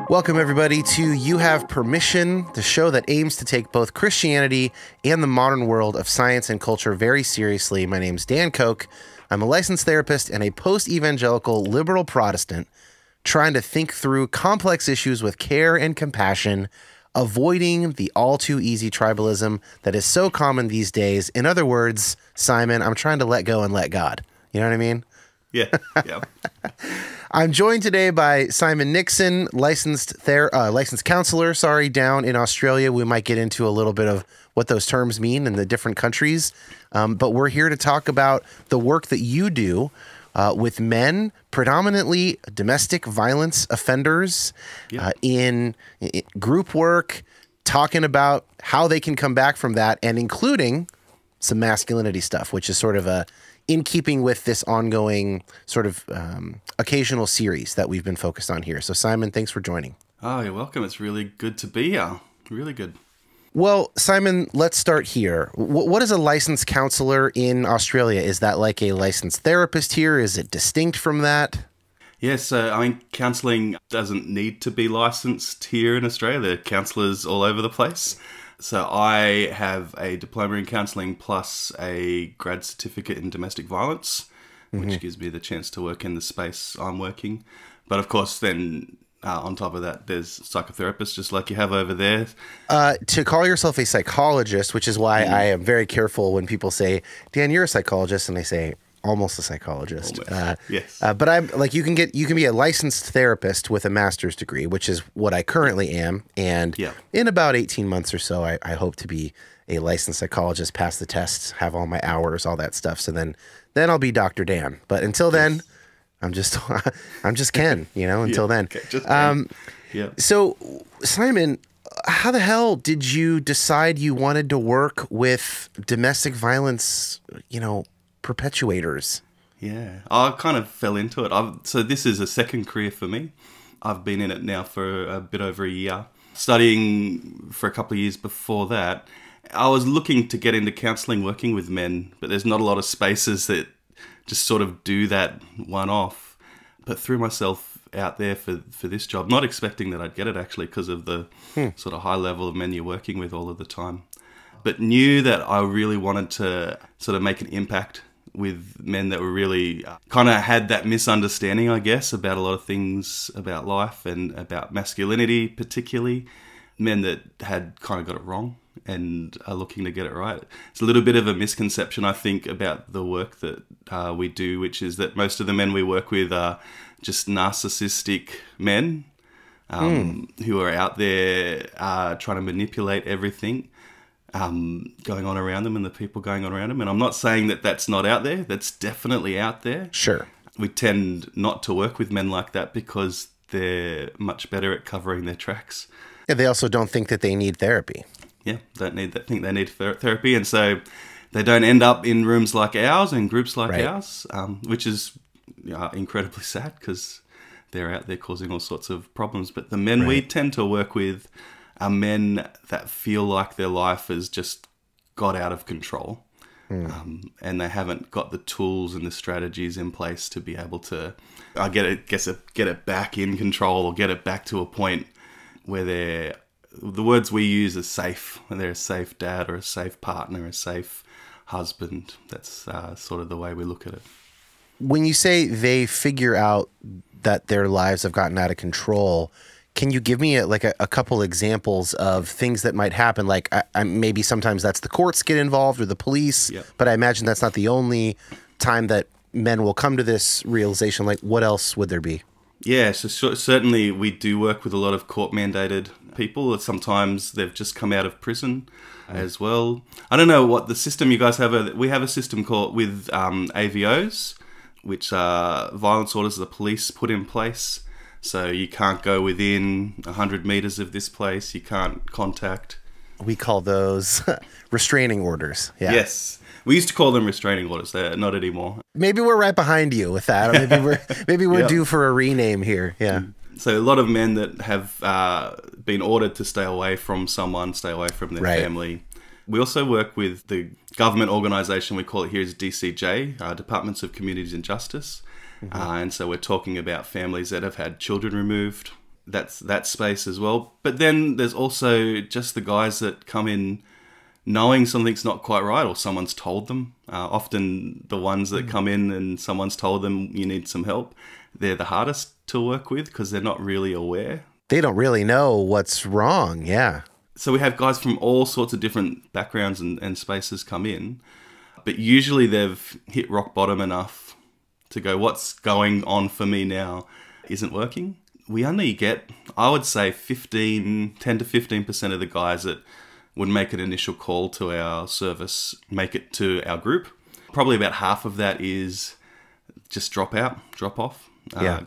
Welcome, everybody, to You Have Permission, the show that aims to take both Christianity and the modern world of science and culture very seriously. My name's Dan Koch. I'm a licensed therapist and a post-evangelical liberal Protestant trying to think through complex issues with care and compassion, avoiding the all-too-easy tribalism that is so common these days. In other words, Simon, I'm trying to let go and let God. You know what I mean? Yeah. I'm joined today by Simon Nixon, licensed counselor, down in Australia. We might get into a little bit of what those terms mean in the different countries. But we're here to talk about the work that you do with men, predominantly domestic violence offenders, in group work, talking about how they can come back from that, and including some masculinity stuff, which is sort of in keeping with this ongoing sort of occasional series that we've been focused on here. So Simon, thanks for joining. Oh, you're welcome. It's really good to be here. Really good. Well, Simon, let's start here. What is a licensed counselor in Australia? Is that like a licensed therapist here? Is it distinct from that? Yes, counselling doesn't need to be licensed here in Australia. There are counsellors all over the place. So I have a diploma in counselling plus a grad certificate in domestic violence, which gives me the chance to work in the space I'm working. But of course, then on top of that, there's psychotherapists just like you have over there. To call yourself a psychologist, which is why I am very careful when people say, Dan, you're a psychologist, and I say, almost a psychologist. Yes. But I'm like, you can be a licensed therapist with a master's degree, which is what I currently am. And in about 18 months or so, I hope to be a licensed psychologist, pass the tests, have all my hours, all that stuff. So then I'll be Dr. Dan. But until then, I'm just Ken, until then. Okay, just Ken. So Simon, how the hell did you decide you wanted to work with domestic violence, perpetuators? Yeah, I kind of fell into it. So this is a second career for me. I've been in it now for a bit over a year. Studying for a couple of years before that, I was looking to get into counselling, working with men, but there's not a lot of spaces that just sort of do that one-off. But threw myself out there for this job, not expecting that I'd get it actually because of the sort of high level of men you're working with all of the time. But knew that I really wanted to sort of make an impact with men that were really kind of had that misunderstanding, I guess, about a lot of things about life and about masculinity, particularly men that had kind of got it wrong and are looking to get it right. It's a little bit of a misconception, I think, about the work that we do, which is that most of the men we work with are just narcissistic men who are out there trying to manipulate everything going on around them and the people going on around them. And I'm not saying that that's not out there. That's definitely out there. Sure. We tend not to work with men like that because they're much better at covering their tracks. Yeah, they also don't think that they need therapy. Yeah, think they need therapy. And so they don't end up in rooms like ours and groups like ours, which is incredibly sad because they're out there causing all sorts of problems. But the men we tend to work with are men that feel like their life has just got out of control and they haven't got the tools and the strategies in place to be able to, get it back in control or get it back to a point where the words we use are safe, when they're a safe dad or a safe partner, a safe husband. That's sort of the way we look at it. When you say they figure out that their lives have gotten out of control, can you give me a couple examples of things that might happen? Like maybe sometimes that's the courts get involved or the police, but I imagine that's not the only time that men will come to this realization. Like what else would there be? Yeah, so certainly we do work with a lot of court-mandated people. Sometimes they've just come out of prison as well. I don't know what the system you guys have. We have a system called with AVOs, which are violence orders the police put in place. So you can't go within 100 meters of this place. You can't contact. We call those restraining orders. Yeah. Yes. We used to call them restraining orders. They're not anymore. Maybe we're right behind you with that. Maybe we're due for a rename here. Yeah. So a lot of men that have been ordered to stay away from someone, stay away from their family. We also work with the government organisation, we call it here is DCJ, Departments of Communities and Justice. And so we're talking about families that have had children removed. That's that space as well. But then there's also just the guys that come in knowing something's not quite right, or someone's told them. Often the ones that come in and someone's told them you need some help, they're the hardest to work with because they're not really aware. They don't really know what's wrong. Yeah. So we have guys from all sorts of different backgrounds and spaces come in, but usually they've hit rock bottom enough to go, what's going on for me now isn't working. We only get, I would say, 10 to 15% of the guys that would make an initial call to our service make it to our group. Probably about half of that is just drop off.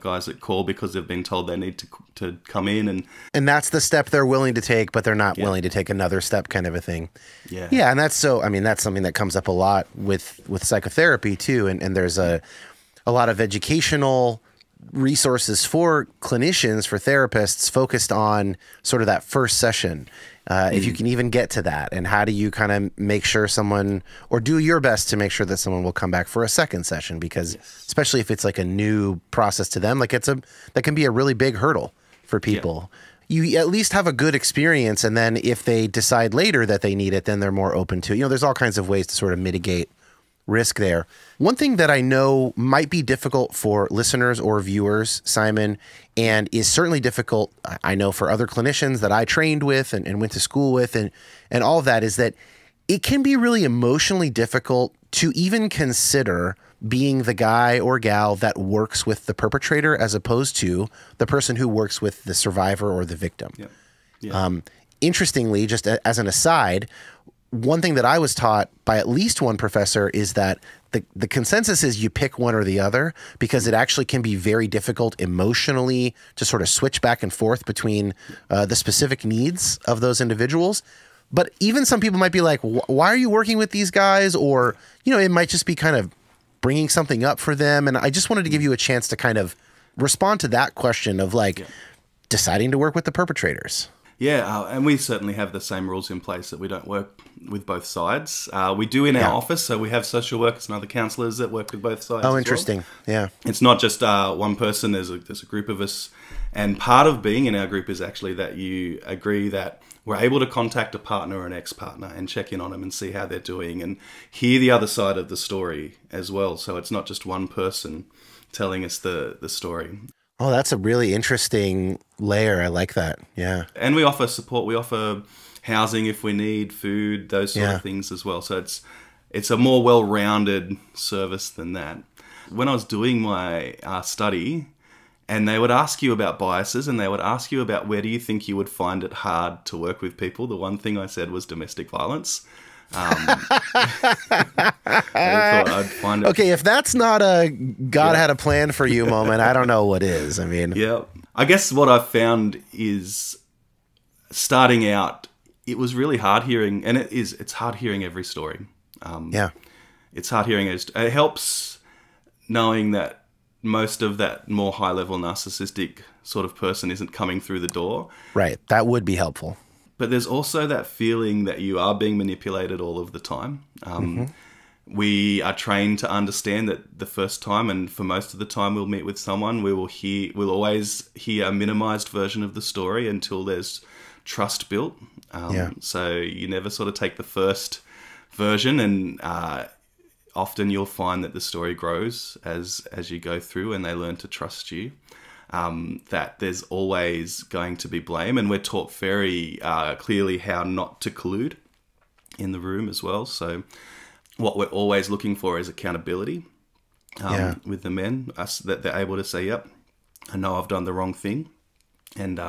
Guys that call because they've been told they need to come in. And that's the step they're willing to take, but they're not willing to take another step, kind of a thing. Yeah. Yeah, and that's something that comes up a lot with psychotherapy too. And there's a lot of educational resources for clinicians, for therapists, focused on sort of that first session. If you can even get to that, and how do you kind of make sure someone, or do your best to make sure that someone will come back for a second session, because especially if it's like a new process to them, like that can be a really big hurdle for people. You at least have a good experience, and then if they decide later that they need it, then they're more open to it. There's all kinds of ways to sort of mitigate risk there. One thing that I know might be difficult for listeners or viewers, Simon, and is certainly difficult, I know, for other clinicians that I trained with and went to school with and all of that, is that it can be really emotionally difficult to even consider being the guy or gal that works with the perpetrator as opposed to the person who works with the survivor or the victim. Interestingly, just as an aside, one thing that I was taught by at least one professor is that the consensus is you pick one or the other, because it actually can be very difficult emotionally to sort of switch back and forth between the specific needs of those individuals. But even some people might be like, why are you working with these guys? Or, it might just be kind of bringing something up for them. And I just wanted to give you a chance to kind of respond to that question of deciding to work with the perpetrators. Yeah, and we certainly have the same rules in place that we don't work with both sides. We do in our office, so we have social workers and other counsellors that work with both sides. Oh, interesting. Yeah. It's not just one person, there's a group of us. And part of being in our group is actually that you agree that we're able to contact a partner or an ex-partner and check in on them and see how they're doing and hear the other side of the story as well. So it's not just one person telling us the story. Oh, that's a really interesting layer. I like that. Yeah. And we offer support. We offer housing if we need, food, those sort of things as well. So it's a more well-rounded service than that. When I was doing my study, and they would ask you about biases, and they would ask you about where do you think you would find it hard to work with people, the one thing I said was domestic violence. I'd find it. Okay, if that's not a God had a plan for you moment, I don't know what is. I mean, I guess what I've found is starting out, it was really hard hearing, and it's hard hearing every story. It's hard hearing. It helps knowing that most of that more high-level narcissistic sort of person isn't coming through the door. Right, that would be helpful. But there's also that feeling that you are being manipulated all of the time. We are trained to understand that the first time, and for most of the time we'll meet with someone, we'll always hear a minimized version of the story until there's trust built. So you never sort of take the first version, and often you'll find that the story grows as you go through and they learn to trust you. That there's always going to be blame, and we're taught very clearly how not to collude in the room as well. So what we're always looking for is accountability with the men, that they're able to say, yep, I know I've done the wrong thing. And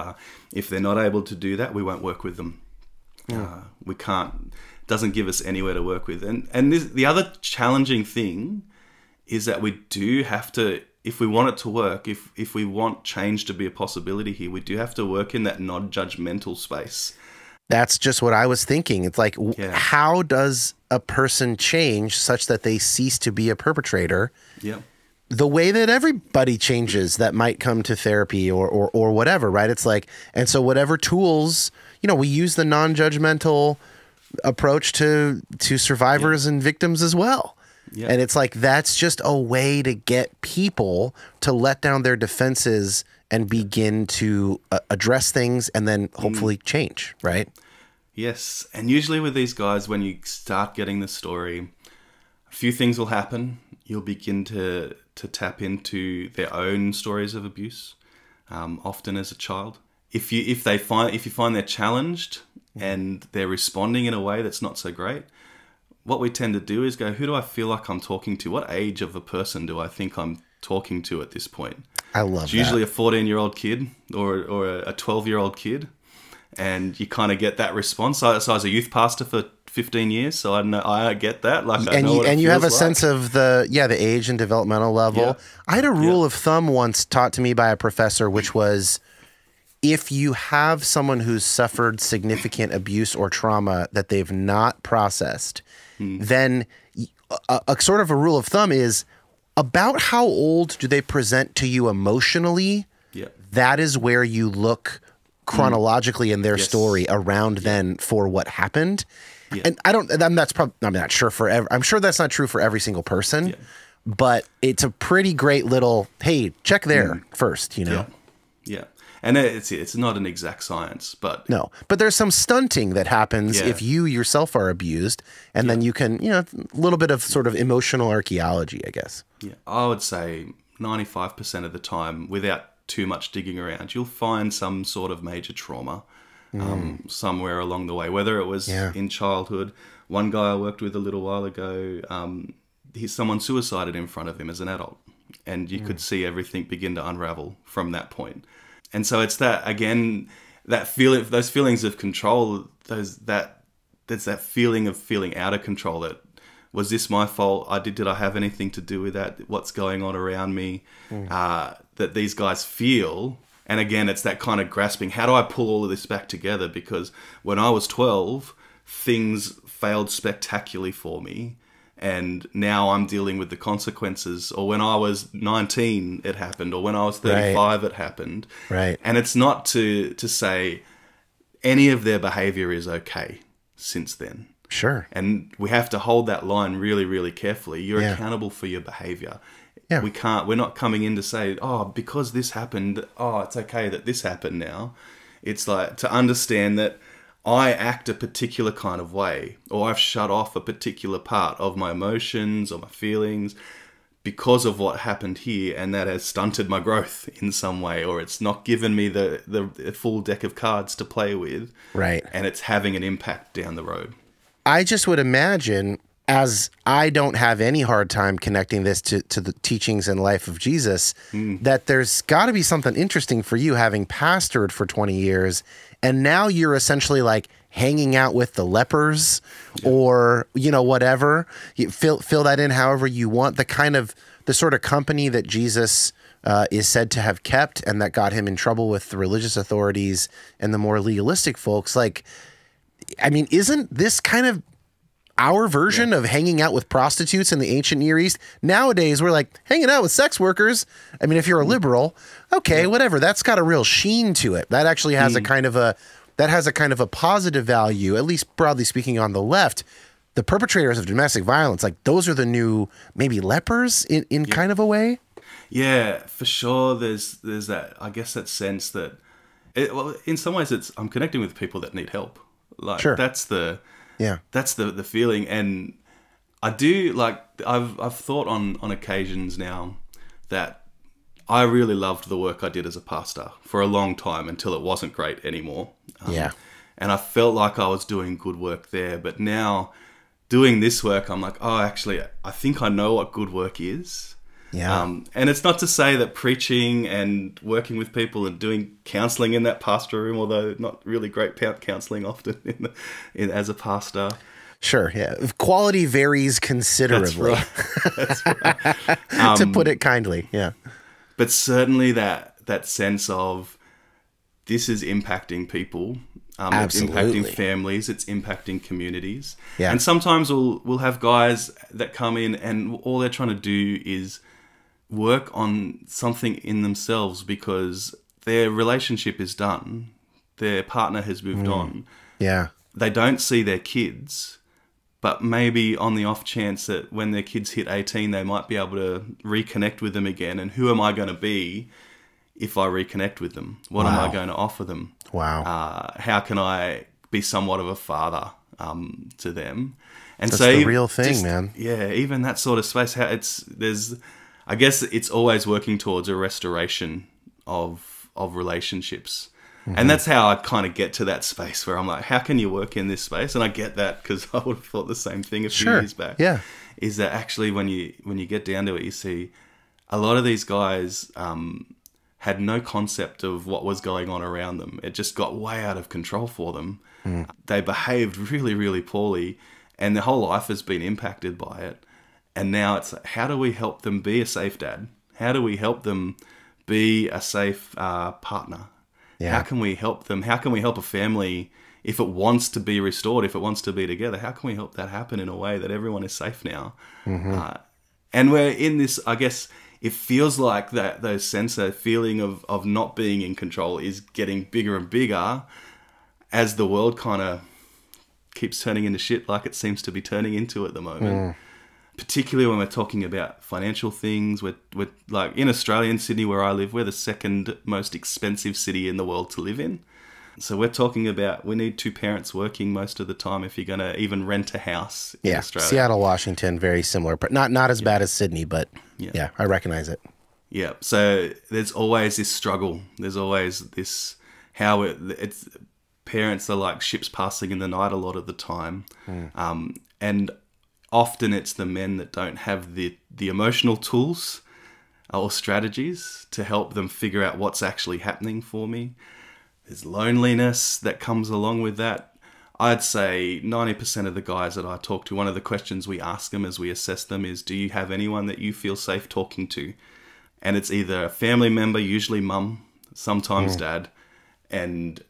if they're not able to do that, we won't work with them. We can't, doesn't give us anywhere to work with. And the other challenging thing is that we do have to, if we want it to work, if we want change to be a possibility here, we do have to work in that non-judgmental space. That's just what I was thinking. It's like, how does a person change such that they cease to be a perpetrator? Yeah. The way that everybody changes that might come to therapy or whatever, right? It's like, and so whatever tools, we use the non-judgmental approach to survivors and victims as well. Yeah. And it's like, that's just a way to get people to let down their defenses and begin to address things and then hopefully change, right? Yes. And usually with these guys, when you start getting the story, a few things will happen. You'll begin to tap into their own stories of abuse, often as a child. If you find they're challenged and they're responding in a way that's not so great, what we tend to do is go, who do I feel like I'm talking to? What age of a person do I think I'm talking to at this point? I love It's usually a 14-year-old kid or a 12-year-old kid. And you kind of get that response. So I was a youth pastor for 15 years, so I get that. Like, I know what it you have a feels sense of the age and developmental level. Yeah. I had a rule of thumb once taught to me by a professor, which was, if you have someone who's suffered significant abuse or trauma that they've not processed, then a sort of a rule of thumb is, about how old do they present to you emotionally? Yeah. That is where you look chronologically in their Yes. story around then for what happened. Yeah. And I'm not sure I'm sure that's not true for every single person, but it's a pretty great little, hey, check there first, you know? Yeah. And it's not an exact science, but No, but there's some stunting that happens Yeah. if you yourself are abused, and then you can, a little bit of sort of emotional archaeology, I guess. yeah, I would say 95% of the time, without too much digging around, you'll find some sort of major trauma somewhere along the way, whether it was in childhood. One guy I worked with a little while ago, someone suicided in front of him as an adult, and you could see everything begin to unravel from that point. And so it's that, again, that feeling, those feelings of control, there's that feeling of feeling out of control. That, was this my fault? Did I have anything to do with that? What's going on around me? That these guys feel. And again, it's that kind of grasping. How do I pull all of this back together? Because when I was 12, things failed spectacularly for me. And now I'm dealing with the consequences. Or when I was 19, it happened. Or when I was 35, it happened. Right. And it's not to say any of their behavior is okay since then. Sure. And we have to hold that line really, really carefully. You're accountable for your behavior. Yeah. We're not coming in to say, oh, because this happened, it's okay that this happened now. It's like to understand that I act a particular kind of way, or I've shut off a particular part of my emotions or my feelings because of what happened here, and that has stunted my growth in some way, or it's not given me the full deck of cards to play with. Right. And it's having an impact down the road. I just would imagine, as I don't have any hard time connecting this to the teachings and life of Jesus, that there's got to be something interesting for you, having pastored for 20 years, and now you're essentially like hanging out with the lepers or, whatever. You fill that in however you want. The sort of company that Jesus is said to have kept and that got him in trouble with the religious authorities and the more legalistic folks. Like, I mean, isn't this kind of our version of hanging out with prostitutes in the ancient Near East? Nowadays, we're like hanging out with sex workers. I mean, if you're a liberal, okay, whatever. That's got a real sheen to it. That actually has a kind of a positive value, at least broadly speaking, on the left. The perpetrators of domestic violence, like those are the new maybe lepers in kind of a way. Yeah, for sure. There's that, I guess, that sense that, in some ways, I'm connecting with people that need help. Like, sure. That's the feeling. And I do, like, I've thought on occasions now that I really loved the work I did as a pastor for a long time until it wasn't great anymore. And I felt like I was doing good work there. But now doing this work, I'm like, oh, actually, I think I know what good work is. And it's not to say that preaching and working with people and doing counselling in that pastor room, although not really great counselling often as a pastor. Sure, yeah. Quality varies considerably. That's right. To put it kindly, yeah. But certainly that sense of this is impacting people. Absolutely. It's impacting families. It's impacting communities. Yeah. And sometimes we'll have guys that come in and all they're trying to do is work on something in themselves because their relationship is done. Their partner has moved on. Yeah. They don't see their kids, but maybe on the off chance that when their kids hit 18, they might be able to reconnect with them again. And who am I going to be if I reconnect with them? What am I going to offer them? Wow. How can I be somewhat of a father to them? And that's so the real thing, man. Yeah, even that sort of space. I guess it's always working towards a restoration of relationships. Mm-hmm. And that's how I kind of get to that space where I'm like, how can you work in this space? And I get that because I would have thought the same thing a few years back. Yeah. Is that actually when you get down to it, you see a lot of these guys had no concept of what was going on around them. It just got way out of control for them. Mm. They behaved really, really poorly, and their whole life has been impacted by it. And now it's like, how do we help them be a safe dad? How do we help them be a safe partner? Yeah. How can we help them? How can we help a family if it wants to be restored, if it wants to be together? How can we help that happen in a way that everyone is safe now? Mm-hmm. And we're in this, I guess, it feels like that feeling of not being in control is getting bigger and bigger as the world kind of keeps turning into shit like it seems to be turning into at the moment. Mm. Particularly when we're talking about financial things. We're like in Australia, in Sydney, where I live, we're the second most expensive city in the world to live in. So we're talking about we need two parents working most of the time if you're going to even rent a house in Australia. Seattle, Washington, very similar, but not as bad as Sydney, but yeah, I recognize it. Yeah, so there's always this struggle. There's always this it's parents are like ships passing in the night a lot of the time, and often it's the men that don't have the emotional tools or strategies to help them figure out what's actually happening for me. There's loneliness that comes along with that. I'd say 90% of the guys that I talk to, one of the questions we ask them as we assess them is, do you have anyone that you feel safe talking to? And it's either a family member, usually mum, sometimes dad, and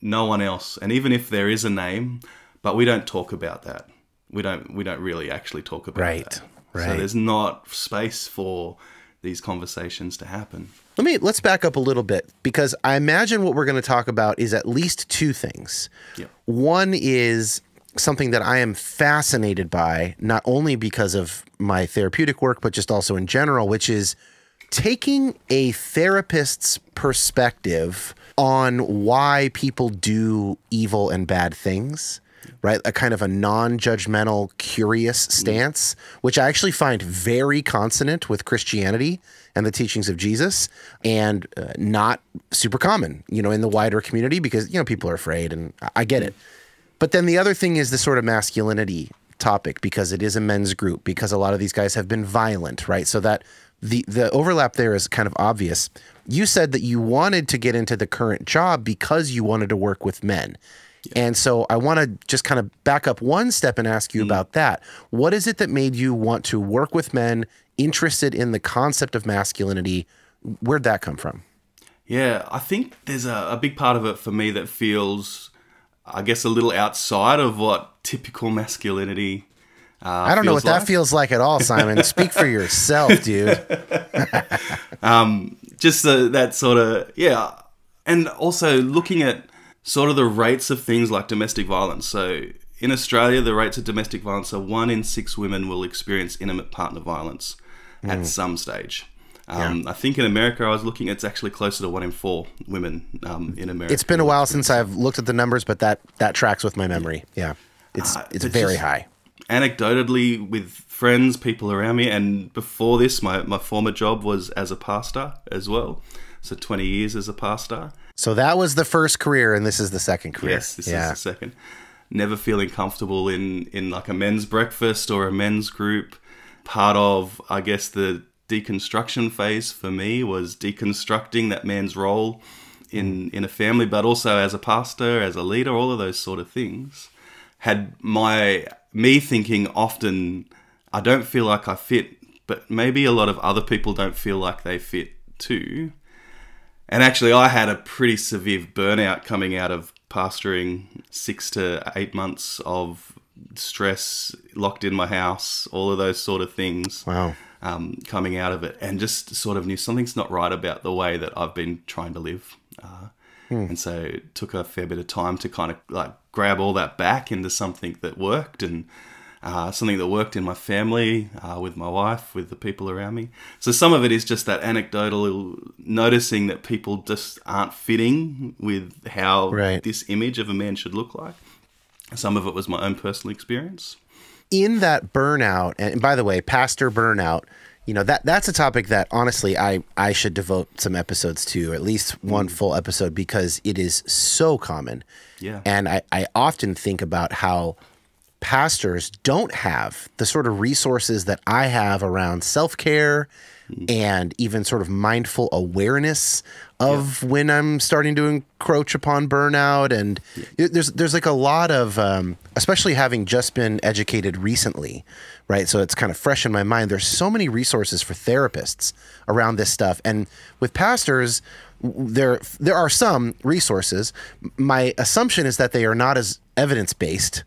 no one else. And even if there is a name, but we don't talk about that. We don't really actually talk about that. Right. So there's not space for these conversations to happen. Let's back up a little bit, because I imagine what we're going to talk about is at least two things. Yep. One is something that I am fascinated by, not only because of my therapeutic work, but just also in general, which is taking a therapist's perspective on why people do evil and bad things. Right? A kind of a non-judgmental, curious stance, which I actually find very consonant with Christianity and the teachings of Jesus, and not super common, in the wider community, because, people are afraid, and I get it. But then the other thing is the sort of masculinity topic, because it is a men's group, because a lot of these guys have been violent, right? So that the overlap there is kind of obvious. You said that you wanted to get into the current job because you wanted to work with men. And so I want to just kind of back up one step and ask you about that. What is it that made you want to work with men, interested in the concept of masculinity? Where'd that come from? Yeah, I think there's a big part of it for me that feels, I guess, a little outside of what typical masculinity I don't know what that feels like at all, Simon. Speak for yourself, dude. Just that sort of, and also looking at sort of the rates of things like domestic violence. So in Australia, the rates of domestic violence are 1 in 6 women will experience intimate partner violence at some stage. I think in America, I was looking, it's actually closer to 1 in 4 women in America. It's been a while since I've looked at the numbers, but that tracks with my memory. Yeah, it's very high. Anecdotally, with friends, people around me, and before this, my former job was as a pastor as well. So 20 years as a pastor. So that was the first career, and this is the second career. Yes, this is the second. Never feeling comfortable in like a men's breakfast or a men's group. Part of, I guess, the deconstruction phase for me was deconstructing that man's role in a family, but also as a pastor, as a leader, all of those sort of things. Had me thinking often, I don't feel like I fit, but maybe a lot of other people don't feel like they fit too. And actually, I had a pretty severe burnout coming out of pastoring, 6 to 8 months of stress, locked in my house, all of those sort of things. Wow. Coming out of it, and just sort of knew something's not right about the way that I've been trying to live. And so it took a fair bit of time to kind of like grab all that back into something that worked. And something that worked in my family, with my wife, with the people around me. So some of it is just that anecdotal, noticing that people just aren't fitting with how this image of a man should look like. Some of it was my own personal experience. In that burnout, and by the way, pastor burnout, you know, that's a topic that honestly I should devote some episodes to, at least one full episode, because it is so common. Yeah. And I often think about how pastors don't have the sort of resources that I have around self-care and even sort of mindful awareness of when I'm starting to encroach upon burnout. And there's like a lot of, especially having just been educated recently, right? So it's kind of fresh in my mind. There's so many resources for therapists around this stuff. And with pastors, there are some resources. My assumption is that they are not as evidence-based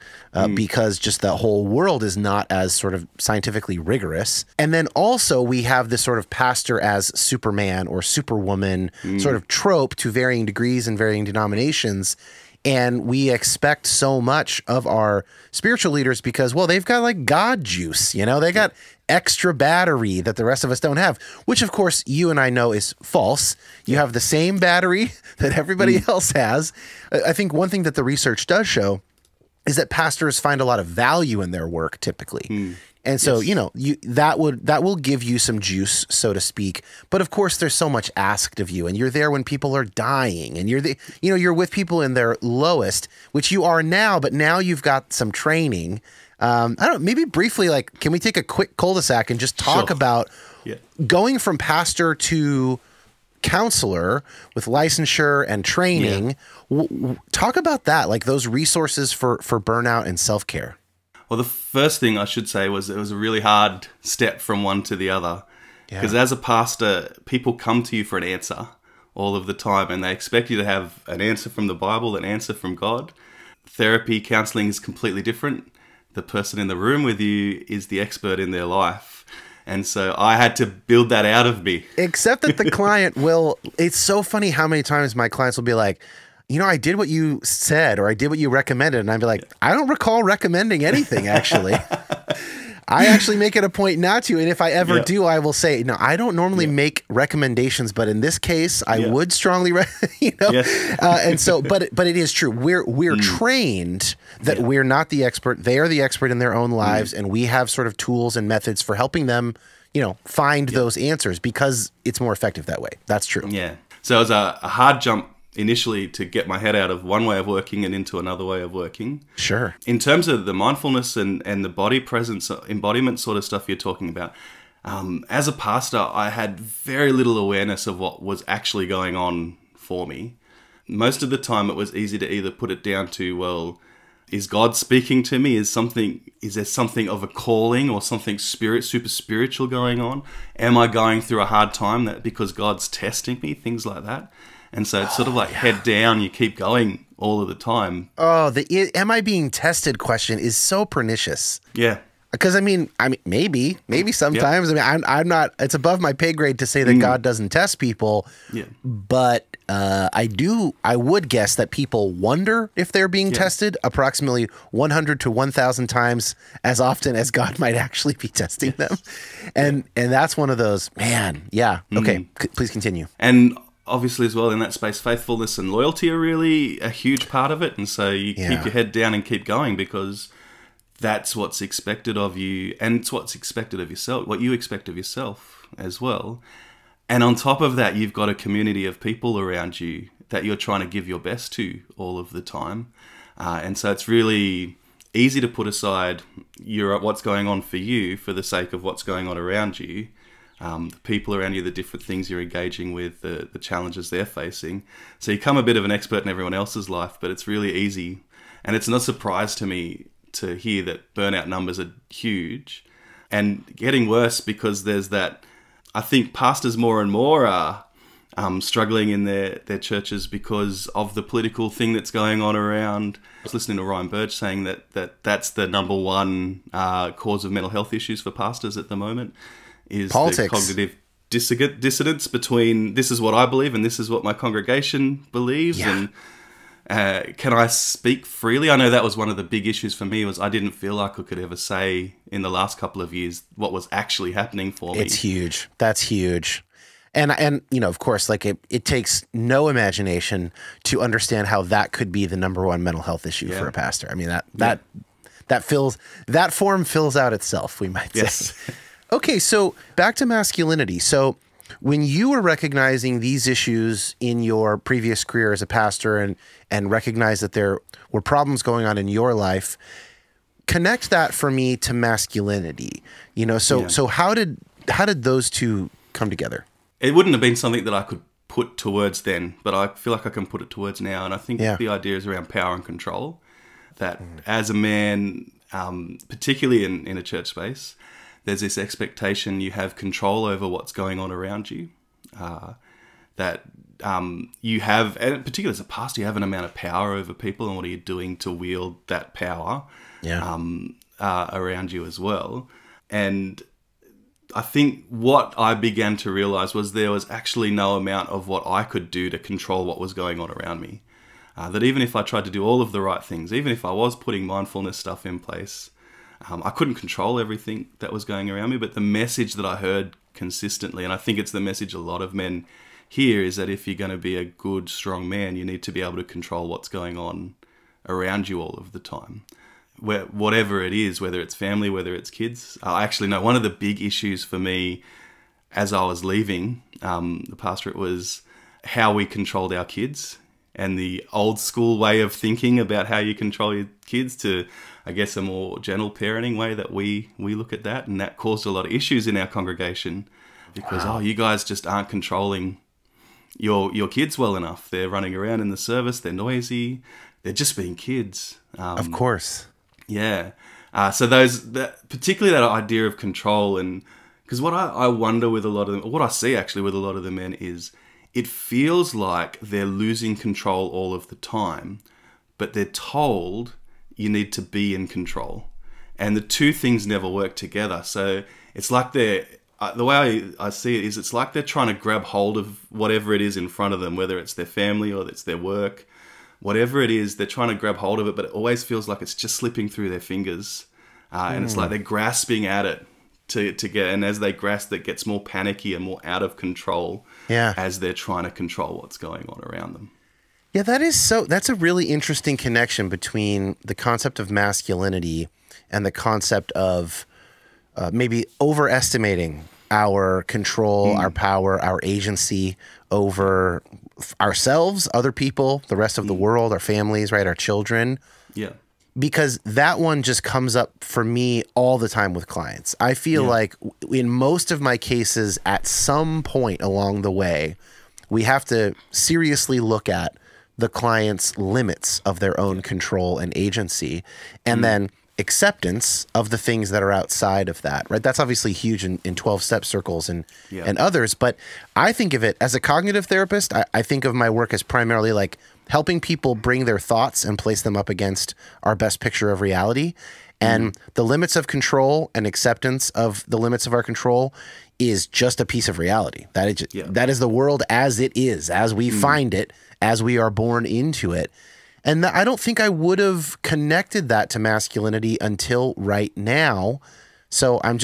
because just the whole world is not as sort of scientifically rigorous. And then also we have this sort of pastor as Superman or Superwoman sort of trope to varying degrees and varying denominations. And we expect so much of our spiritual leaders because, well, they've got like God juice, you know, they got extra battery that the rest of us don't have, which of course you and I know is false. You have the same battery that everybody else has. I think one thing that the research does show is that pastors find a lot of value in their work typically. And so, you know, that will give you some juice, so to speak. But of course, there's so much asked of you, and you're there when people are dying, and you're with people in their lowest, which you are now. But now you've got some training. I don't. Maybe briefly, like, can we take a quick cul-de-sac and just talk about going from pastor to counselor with licensure and training? Talk about that, like those resources for burnout and self-care. Well, the first thing I should say was it was a really hard step from one to the other. Because as a pastor, people come to you for an answer all of the time, and they expect you to have an answer from the Bible, an answer from God. Therapy, counseling is completely different. The person in the room with you is the expert in their life. And so I had to build that out of me. Except that the client will, it's so funny how many times my clients will be like, you know, I did what you said, or I did what you recommended. And I'd be like, I don't recall recommending anything, actually. I actually make it a point not to. And if I ever do, I will say, no, I don't normally make recommendations, but in this case, I would strongly, you know. And so, but it is true. We're trained that we're not the expert. They are the expert in their own lives. And we have sort of tools and methods for helping them, you know, find those answers because it's more effective that way. That's true. Yeah. So it was a hard jump initially to get my head out of one way of working and into another way of working. Sure. In terms of the mindfulness and the body presence, embodiment sort of stuff you're talking about, as a pastor, I had very little awareness of what was actually going on for me. Most of the time it was easy to either put it down to, well, is God speaking to me? Is there something of a calling or something super spiritual going on? Am I going through a hard time because God's testing me? Things like that. And so it's sort of like head down, you keep going all of the time. Oh, the am I being tested question is so pernicious. Yeah. Because I mean, maybe sometimes. I mean, I'm not. It's above my pay grade to say that God doesn't test people. Yeah. But I would guess that people wonder if they're being tested approximately 100 to 1,000 times as often as God might actually be testing them, and that's one of those. Man, yeah. Okay, please continue. And obviously as well in that space, faithfulness and loyalty are really a huge part of it. And so you keep your head down and keep going because that's what's expected of you, and it's what's expected of yourself, what you expect of yourself as well. And on top of that, you've got a community of people around you that you're trying to give your best to all of the time. And so it's really easy to put aside what's going on for you for the sake of what's going on around you. The people around you, the different things you're engaging with, the challenges they're facing. So you become a bit of an expert in everyone else's life, but it's really easy. And it's no surprise to me to hear that burnout numbers are huge and getting worse because there's that. I think pastors more and more are struggling in their churches because of the political thing that's going on around. I was listening to Ryan Burge saying that's the number one cause of mental health issues for pastors at the moment. Is politics. The cognitive dissonance between this is what I believe and this is what my congregation believes, Can I speak freely? I know that was one of the big issues for me, was I didn't feel like I could ever say in the last couple of years what was actually happening for me. It's huge. That's huge. And you know, of course, like it takes no imagination to understand how that could be the number one mental health issue for a pastor. I mean, that form fills out itself, we might say. Yes. Okay, so back to masculinity. So when you were recognizing these issues in your previous career as a pastor and recognize that there were problems going on in your life, connect that for me to masculinity. You know, so how did those two come together? It wouldn't have been something that I could put to words then, but I feel like I can put it to words now. And I think the idea is around power and control. That as a man, particularly in a church space, there's this expectation you have control over what's going on around you. That you have, and particularly as a pastor, you have an amount of power over people, and what are you doing to wield that power around you as well. And I think what I began to realize was there was actually no amount of what I could do to control what was going on around me. That even if I tried to do all of the right things, even if I was putting mindfulness stuff in place, I couldn't control everything that was going around me. But the message that I heard consistently, and I think it's the message a lot of men hear, is that if you're going to be a good, strong man, you need to be able to control what's going on around you all of the time. Whatever it is, whether it's family, whether it's kids. I actually know one of the big issues for me as I was leaving the pastorate was how we controlled our kids, and the old school way of thinking about how you control your kids to, I guess, a more gentle parenting way that we look at that. And that caused a lot of issues in our congregation because, you guys just aren't controlling your kids well enough. They're running around in the service, they're noisy, they're just being kids. Of course. Yeah. So particularly that idea of control, and because what I wonder with a lot of them, what I see actually with a lot of the men is it feels like they're losing control all of the time, but they're told you need to be in control. And the two things never work together. So it's like the way I see it is it's like they're trying to grab hold of whatever it is in front of them, whether it's their family or it's their work. Whatever it is, they're trying to grab hold of it, but it always feels like it's just slipping through their fingers. And it's like they're grasping at it to get, and as they grasp, it gets more panicky and more out of control as they're trying to control what's going on around them. Yeah, that's a really interesting connection between the concept of masculinity and the concept of maybe overestimating our control, our power, our agency over ourselves, other people, the rest of the world, our families, right, our children. Yeah. Because that one just comes up for me all the time with clients. I feel like in most of my cases, at some point along the way, we have to seriously look at the client's limits of their own control and agency, and then acceptance of the things that are outside of that, right? That's obviously huge in 12-step circles and others, but I think of it as a cognitive therapist. I think of my work as primarily like helping people bring their thoughts and place them up against our best picture of reality. And the limits of control and acceptance of the limits of our control is just a piece of reality. That is the world as it is, as we find it, as we are born into it. And I don't think I would have connected that to masculinity until right now. So I'm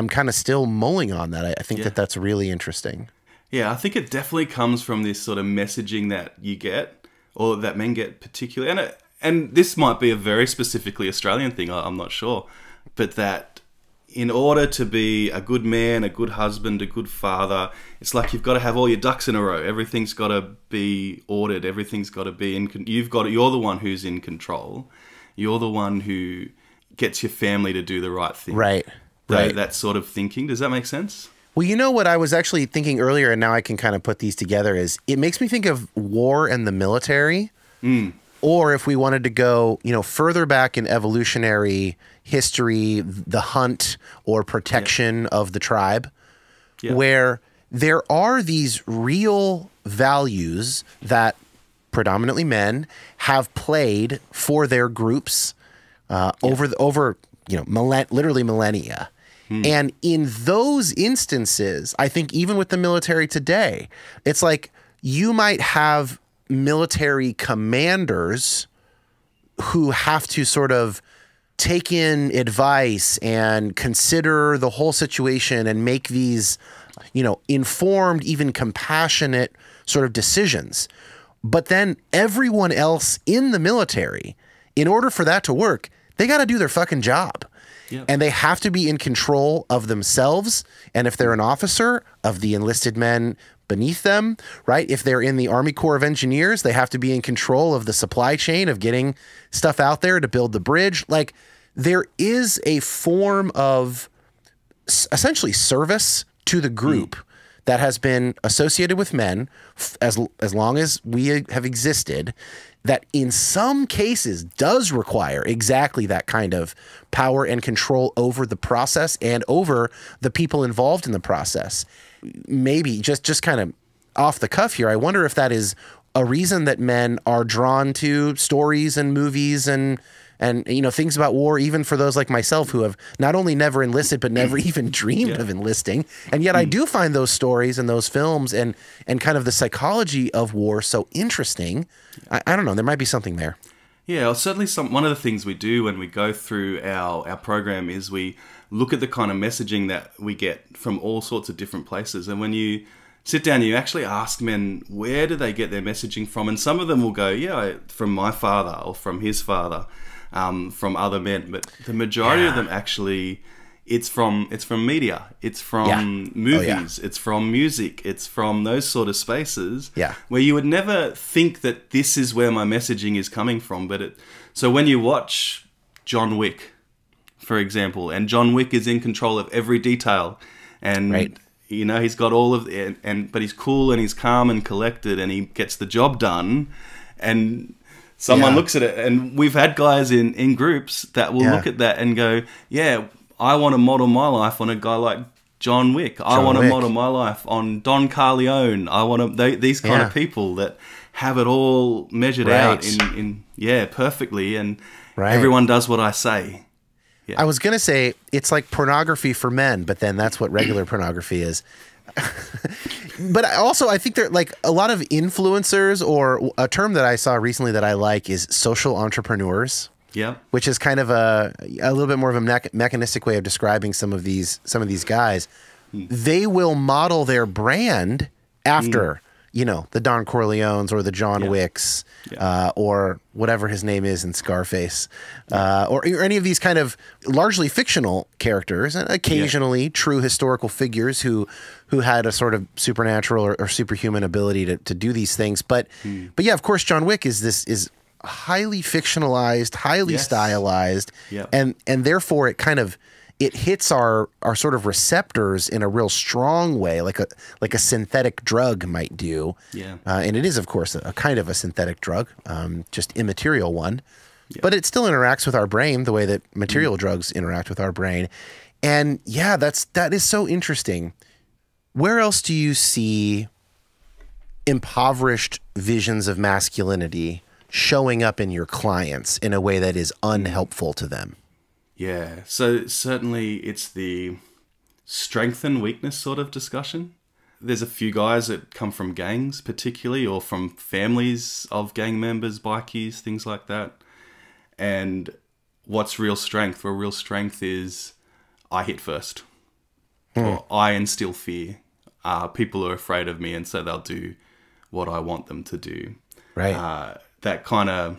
kind of still mulling on that. I think that's really interesting. Yeah, I think it definitely comes from this sort of messaging that you get, or that men get particularly. And this might be a very specifically Australian thing, I'm not sure. But that in order to be a good man, a good husband, a good father, it's like you've got to have all your ducks in a row. Everything's got to be ordered. Everything's got to be you're the one who's in control. You're the one who gets your family to do the right thing. Right. That sort of thinking. Does that make sense? Well, you know what I was actually thinking earlier, and now I can kind of put these together, is it makes me think of war and the military. Or if we wanted to go, further back in evolutionary history, the hunt or protection of the tribe, where there are these real values that predominantly men have played for their groups over literally millennia. And in those instances, I think even with the military today, it's like you might have military commanders who have to sort of take in advice and consider the whole situation and make these, informed, even compassionate sort of decisions. But then everyone else in the military, in order for that to work, they got to do their fucking job. Yep. And they have to be in control of themselves. And if they're an officer, of the enlisted men beneath them, right? If they're in the Army Corps of Engineers, they have to be in control of the supply chain of getting stuff out there to build the bridge. Like, there is a form of essentially service to the group that has been associated with men as long as we have existed, that in some cases does require exactly that kind of power and control over the process and over the people involved in the process. Maybe just kind of off the cuff here, I wonder if that is a reason that men are drawn to stories and movies and things about war, even for those like myself who have not only never enlisted but never even dreamed of enlisting. And yet I do find those stories and those films and kind of the psychology of war so interesting. I don't know, there might be something there. Yeah, well, certainly one of the things we do when we go through our program is we look at the kind of messaging that we get from all sorts of different places. And when you sit down, you actually ask men, where do they get their messaging from? And some of them will go, from my father or from his father. From other men, but the majority of them actually, it's from media, it's from movies, it's from music, it's from those sort of spaces where you would never think that this is where my messaging is coming from. So when you watch John Wick, for example, and John Wick is in control of every detail, and he's got all of but he's cool and he's calm and collected and he gets the job done, and someone looks at it, and we've had guys in groups that will look at that and go, I want to model my life on a guy like John Wick. I want to model my life on Don Corleone. I want to these kind of people that have it all measured out in perfectly, and everyone does what I say. Yeah. I was going to say it's like pornography for men, but then that's what regular pornography is. But also, I think there like a lot of influencers, or a term that I saw recently that I like is social entrepreneurs. Yeah, which is kind of a little bit more of a mechanistic way of describing some of these guys. They will model their brand after the Don Corleones or the John Wicks or whatever his name is in Scarface, or any of these kind of largely fictional characters, and occasionally true historical figures who had a sort of supernatural or superhuman ability to do these things. But yeah, of course, John Wick is highly fictionalized, highly stylized, and therefore it hits our sort of receptors in a real strong way, like a synthetic drug might do. Yeah. And it is, of course, a kind of a synthetic drug, just immaterial one. Yeah. But it still interacts with our brain the way that material drugs interact with our brain. And yeah, that is so interesting. Where else do you see impoverished visions of masculinity showing up in your clients in a way that is unhelpful to them? Yeah, so certainly it's the strength and weakness sort of discussion. There's a few guys that come from gangs particularly, or from families of gang members, bikies, things like that. And what's real strength? Well, real strength is I hit first. Or I instill fear. People are afraid of me, and so they'll do what I want them to do. Right. That kind of...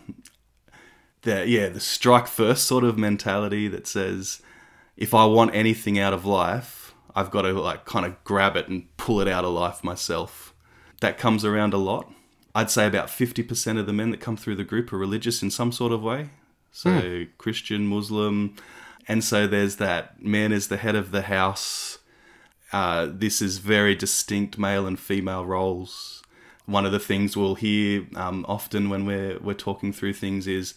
the strike first sort of mentality that says, if I want anything out of life, I've got to kind of grab it and pull it out of life myself. That comes around a lot. I'd say about 50% of the men that come through the group are religious in some sort of way. So Christian, Muslim. And so there's that man is the head of the house. This is very distinct male and female roles. One of the things we'll hear often when we're talking through things is,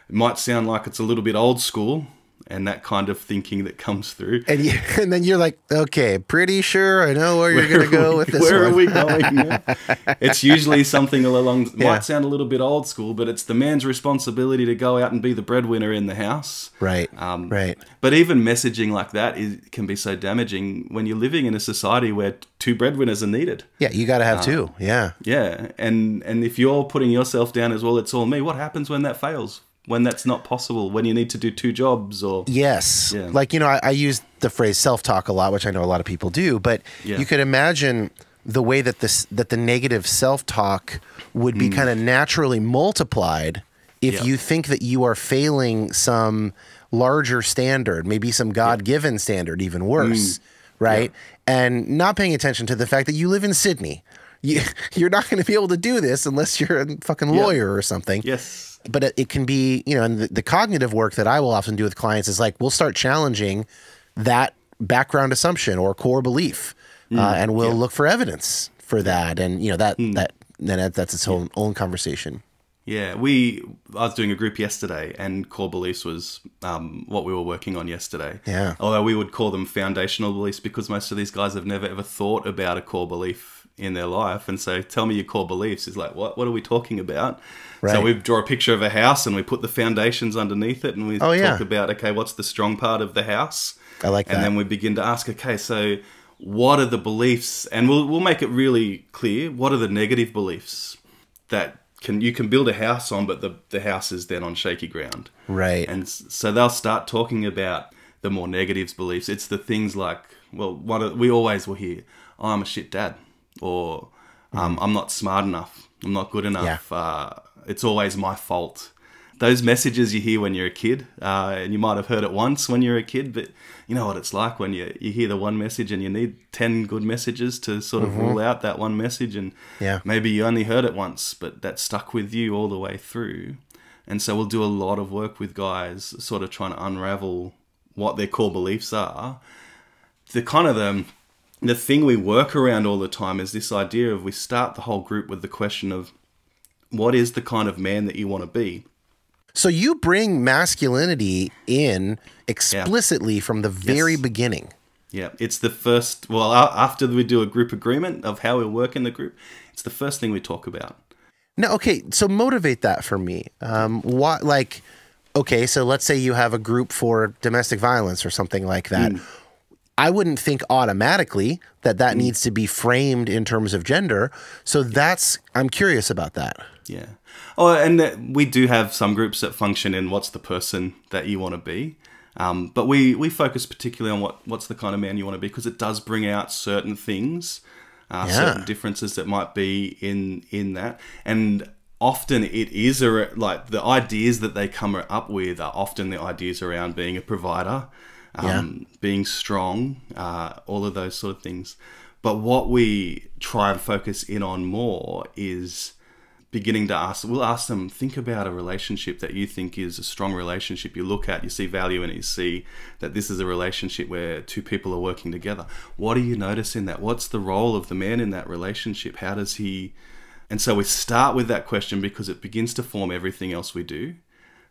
it might sound like it's a little bit old school, and that kind of thinking that comes through. And then you're like, okay, pretty sure I know where you're going to go with this Where one. are we going? Yeah. It's usually something along, might sound a little bit old school, but it's the man's responsibility to go out and be the breadwinner in the house. Right, right. But even messaging like that can be so damaging when you're living in a society where two breadwinners are needed. Yeah, you got to have two. Yeah. Yeah, and if you're putting yourself down as, well, it's all me, what happens when that fails? When that's not possible, when you need to do two jobs or... Yes. Yeah. Like, I use the phrase self-talk a lot, which I know a lot of people do, but you could imagine the way that the negative self-talk would be kind of naturally multiplied if you think that you are failing some larger standard, maybe some God-given standard, even worse, right? And not paying attention to the fact that you live in Sydney. You're not going to be able to do this unless you're a fucking lawyer or something. Yes. But it can be, and the cognitive work that I will often do with clients is like, we'll start challenging that background assumption or core belief, and we'll look for evidence for that. And, that's its own conversation. Yeah, I was doing a group yesterday, and core beliefs was what we were working on yesterday. Yeah. Although we would call them foundational beliefs, because most of these guys have never ever thought about a core belief in their life, and so tell me your core beliefs is like, what are we talking about? Right. So we draw a picture of a house and we put the foundations underneath it, and we talk about, okay, what's the strong part of the house? I like that. And then we begin to ask, okay, so what are the beliefs? And we'll make it really clear, what are the negative beliefs that you can build a house on, but the house is then on shaky ground. Right. And so they'll start talking about the more negatives beliefs. It's the things like, well, we always will hear, oh, I'm a shit dad, or I'm not smart enough, I'm not good enough, it's always my fault. Those messages you hear when you're a kid, and you might have heard it once when you're a kid, but you know what it's like when you hear the one message and you need 10 good messages to sort of rule out that one message, and maybe you only heard it once, but that stuck with you all the way through. And so we'll do a lot of work with guys sort of trying to unravel what their core beliefs are. The thing we work around all the time is this idea of, we start the whole group with the question of, what is the kind of man that you want to be? So you bring masculinity in explicitly from the very beginning. Yeah, it's the first, after we do a group agreement of how we work in the group, it's the first thing we talk about. Now, okay, so motivate that for me. Okay, so let's say you have a group for domestic violence or something like that. I wouldn't think automatically that needs to be framed in terms of gender. So I'm curious about that. Yeah. Oh, and we do have some groups that function in what's the person that you want to be. But we focus particularly on what's the kind of man you want to be, because it does bring out certain things, certain differences that might be in that. And often it is like the ideas that they come up with are often the ideas around being a provider, being strong, all of those sort of things. But what we try and focus in on more is beginning to we'll ask them, think about a relationship that you think is a strong relationship. You look at, you see value in it, you see that this is a relationship where two people are working together. What do you notice in that? What's the role of the man in that relationship? How does he... And so we start with that question because it begins to form everything else we do.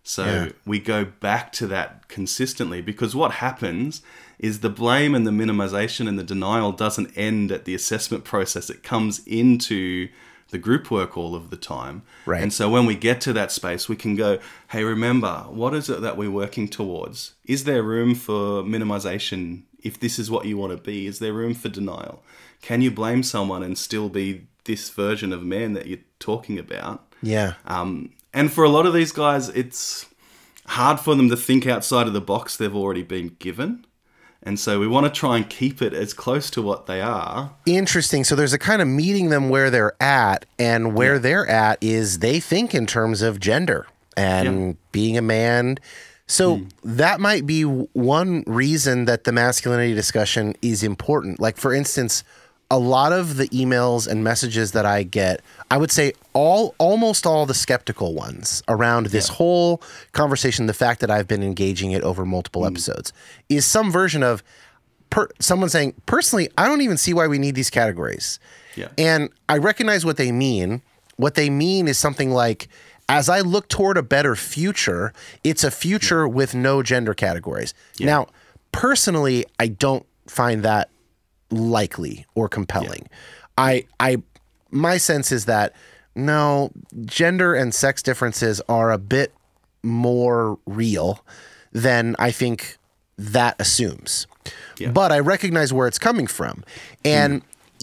So we go back to that consistently, because what happens is the blame and the minimization and the denial doesn't end at the assessment process. It comes into the group work all of the time. Right. And so when we get to that space, we can go, hey, remember, what is it that we're working towards? Is there room for minimization if this is what you want to be? Is there room for denial? Can you blame someone and still be this version of man that you're talking about? Yeah. And for a lot of these guys, it's hard for them to think outside of the box they've already been given. And so we want to try and keep it as close to what they are. Interesting. So there's a kind of meeting them where they're at, and where they're at is they think in terms of gender and being a man. So that might be one reason that the masculinity discussion is important. Like, for instance, a lot of the emails and messages that I get, I would say almost all the skeptical ones around this whole conversation, the fact that I've been engaging it over multiple episodes, is some version of someone saying, personally, I don't even see why we need these categories. Yeah. And I recognize what they mean. What they mean is something like, as I look toward a better future, it's a future with no gender categories. Now, personally, I don't find that likely or compelling. My sense is that no, gender and sex differences are a bit more real than I think that assumes. But I recognize where it's coming from. And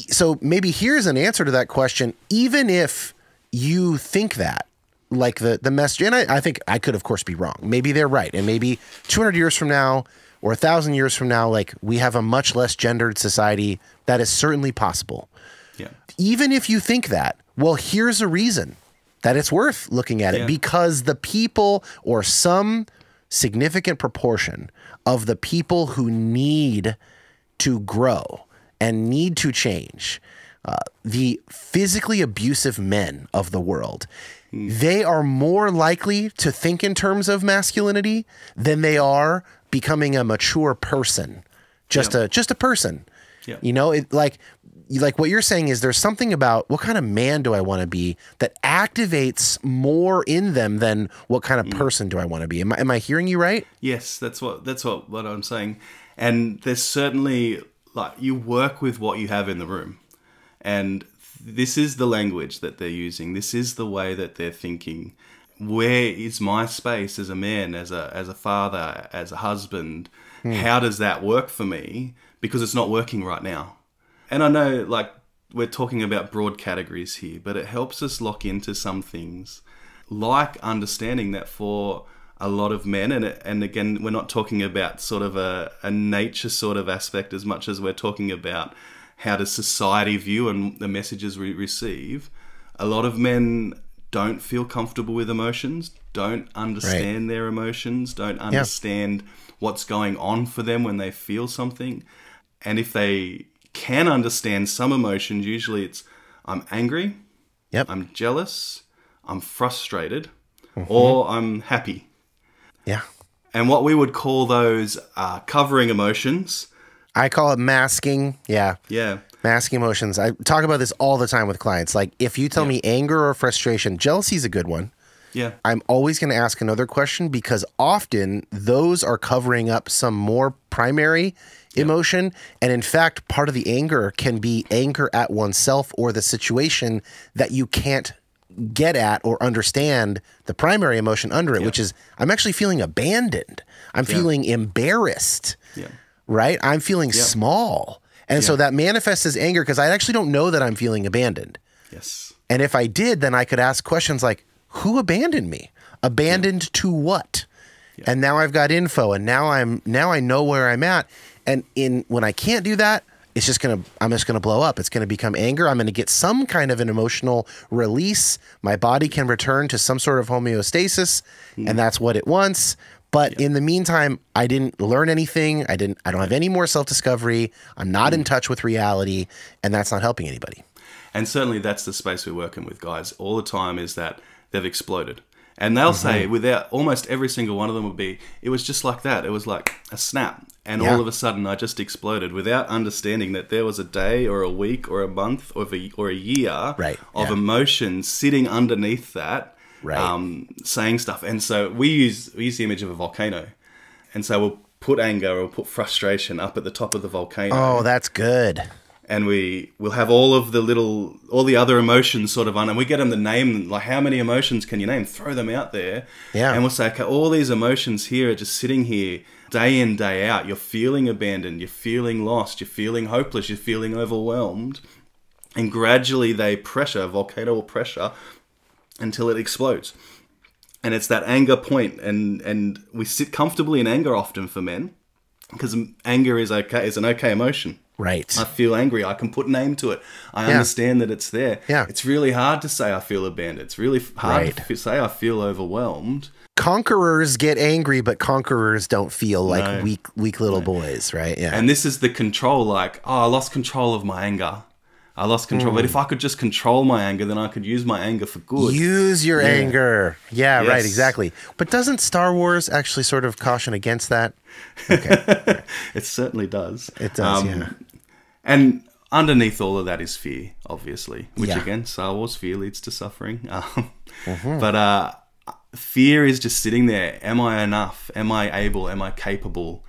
so maybe here's an answer to that question. Even if you think that, like the message, and I think I could, of course, be wrong. Maybe they're right. And maybe 200 years from now or 1,000 years from now, like we have a much less gendered society. That is certainly possible. Even if you think that, well, here's a reason that it's worth looking at it, because the people, or some significant proportion of the people who need to grow and need to change, the physically abusive men of the world, they are more likely to think in terms of masculinity than they are becoming a mature person, just a person. You know, like what you're saying is there's something about what kind of man do I want to be that activates more in them than what kind of person do I want to be. Am I hearing you right? Yes, that's what I'm saying. And there's certainly, like, you work with what you have in the room, and this is the language that they're using. This is the way that they're thinking. Where is my space as a man, as a father, as a husband? How does that work for me? Because it's not working right now. And I know, like, we're talking about broad categories here, but it helps us lock into some things, like understanding that for a lot of men, and again, we're not talking about sort of a nature sort of aspect as much as we're talking about how does society view and the messages we receive. A lot of men don't feel comfortable with emotions, don't understand their emotions, don't understand what's going on for them when they feel something. And if they can understand some emotions, usually it's I'm angry, I'm jealous, I'm frustrated, or I'm happy. And what we would call those covering emotions. I call it masking. Masking emotions. I talk about this all the time with clients. Like, if you tell me anger or frustration, jealousy is a good one. I'm always going to ask another question, because often those are covering up some more primary emotion. And in fact, part of the anger can be anger at oneself or the situation that you can't get at or understand the primary emotion under it, which is I'm actually feeling abandoned. I'm feeling embarrassed, right? I'm feeling small. And so that manifests as anger because I actually don't know that I'm feeling abandoned. And if I did, then I could ask questions like, who abandoned me? Abandoned to what? And now I've got info, and now I know where I'm at. And when I can't do that, I'm just gonna blow up. It's gonna become anger. I'm gonna get some kind of an emotional release. My body can return to some sort of homeostasis, and that's what it wants. But in the meantime, I didn't learn anything. I don't have any more self-discovery. I'm not in touch with reality, and that's not helping anybody. And certainly that's the space we're working with guys all the time, is that they've exploded. And they'll say, without almost every single one of them would be, it was just like that. It was like a snap. And all of a sudden I just exploded, without understanding that there was a day or a week or a month or a year of emotion sitting underneath that, saying stuff. And so we use the image of a volcano. And so we'll put anger or we'll put frustration up at the top of the volcano. Oh, that's good. And we'll have all the other emotions sort of on, and we get them to name, like, how many emotions can you name? Throw them out there. And we'll say, okay, all these emotions here are just sitting here day in, day out. You're feeling abandoned, you're feeling lost, you're feeling hopeless, you're feeling overwhelmed. And gradually volcano will pressure until it explodes. And it's that anger point, and we sit comfortably in anger often for men, because anger is an okay emotion. I feel angry. I can put a name to it. I understand that it's there. It's really hard to say I feel abandoned. It's really hard to say I feel overwhelmed. Conquerors get angry, but conquerors don't feel like weak little boys, right? And this is the control, like, oh, I lost control of my anger. I lost control. But if I could just control my anger, then I could use my anger for good. Use your anger. Right, exactly. But doesn't Star Wars actually sort of caution against that? Okay. It certainly does. It does, And underneath all of that is fear, obviously, which Yeah. again, Star Wars, fear leads to suffering. But fear is just sitting there. Am I enough? Am I able? Am I capable?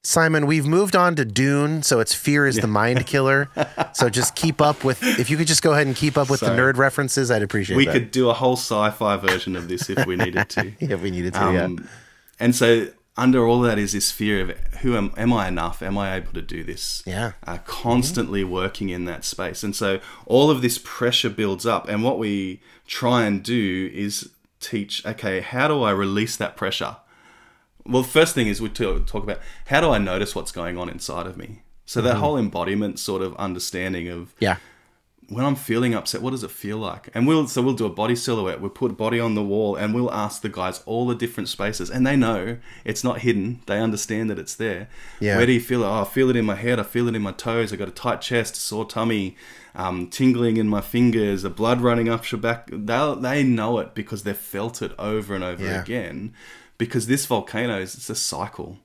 Simon, we've moved on to Dune, so it's fear is the mind killer. So just keep up with, if you could just go ahead and keep up with the nerd references, I'd appreciate We that. could do a whole sci-fi version of this if we needed to. Yeah, if we needed to, yeah. And so under all that is this fear of am I enough? Am I able to do this? Yeah. Constantly working in that space. And so all of this pressure builds up. And what we try and do is teach, okay, how do I release that pressure? Well, the first thing is we talk about how do I notice what's going on inside of me? So that whole embodiment sort of understanding of when I'm feeling upset, what does it feel like? And we'll do a body silhouette. We'll put body on the wall and we'll ask the guys all the different spaces. And they know it's not hidden. They understand that it's there. Yeah. Where do you feel it? Oh, I feel it in my head. I feel it in my toes. I got a tight chest, sore tummy, tingling in my fingers, the blood running up your back. They know it because they've felt it over and over again. Because this volcano it's a cycle.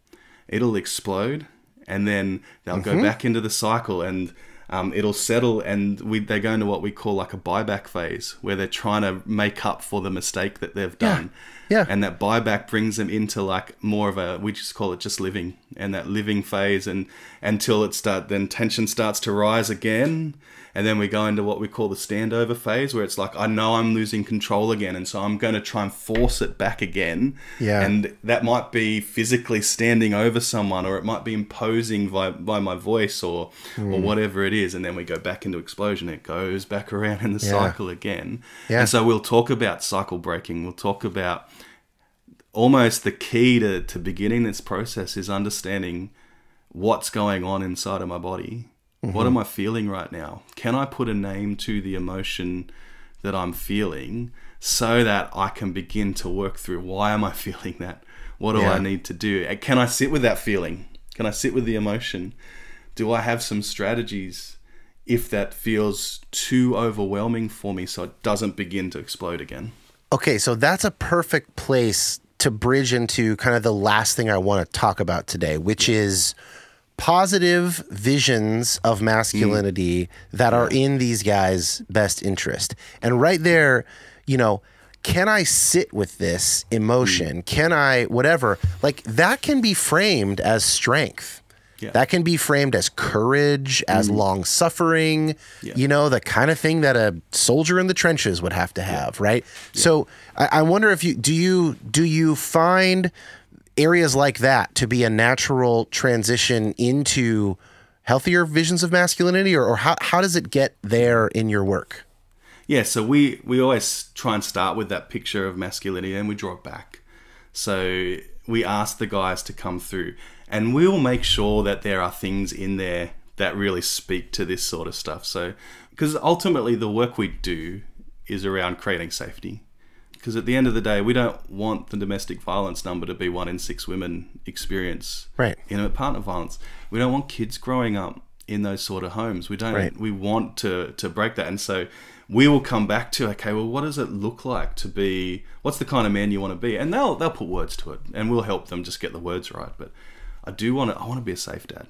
It'll explode and then they'll go back into the cycle and it'll settle and they go into what we call like a buyback phase where they're trying to make up for the mistake that they've done. Yeah. And that buyback brings them into like more of we just call it just living, and that living phase and until then tension starts to rise again. And then we go into what we call the standover phase where it's like, I know I'm losing control again. And so I'm going to try and force it back again. Yeah. And that might be physically standing over someone, or it might be imposing by my voice or whatever it is. And then we go back into explosion. It goes back around in the cycle again. Yeah. And so we'll talk about cycle breaking. We'll talk about almost the key to beginning this process is understanding what's going on inside of my body. What am I feeling right now? Can I put a name to the emotion that I'm feeling so that I can begin to work through why am I feeling that? What do I need to do? Can I sit with that feeling? Can I sit with the emotion? Do I have some strategies if that feels too overwhelming for me so it doesn't begin to explode again? Okay, so that's a perfect place to bridge into kind of the last thing I want to talk about today, which is positive visions of masculinity that are in these guys' best interest. And right there, can I sit with this emotion? Can I, whatever, like that can be framed as strength. Yeah. That can be framed as courage, as long suffering, the kind of thing that a soldier in the trenches would have to have, right? Yeah. So I wonder if do you find areas like that to be a natural transition into healthier visions of masculinity, or how does it get there in your work? Yeah, so we always try and start with that picture of masculinity and we draw it back. So we ask the guys to come through and we'll make sure that there are things in there that really speak to this sort of stuff. So, because ultimately the work we do is around creating safety. Because at the end of the day, we don't want the domestic violence number to be 1 in 6 women experience intimate partner violence. We don't want kids growing up in those sort of homes. We don't. We want to break that. And so we will come back to, okay, well, what does it look like to be? What's the kind of man you want to be? And they'll put words to it, and we'll help them just get the words right. But I want to be a safe dad.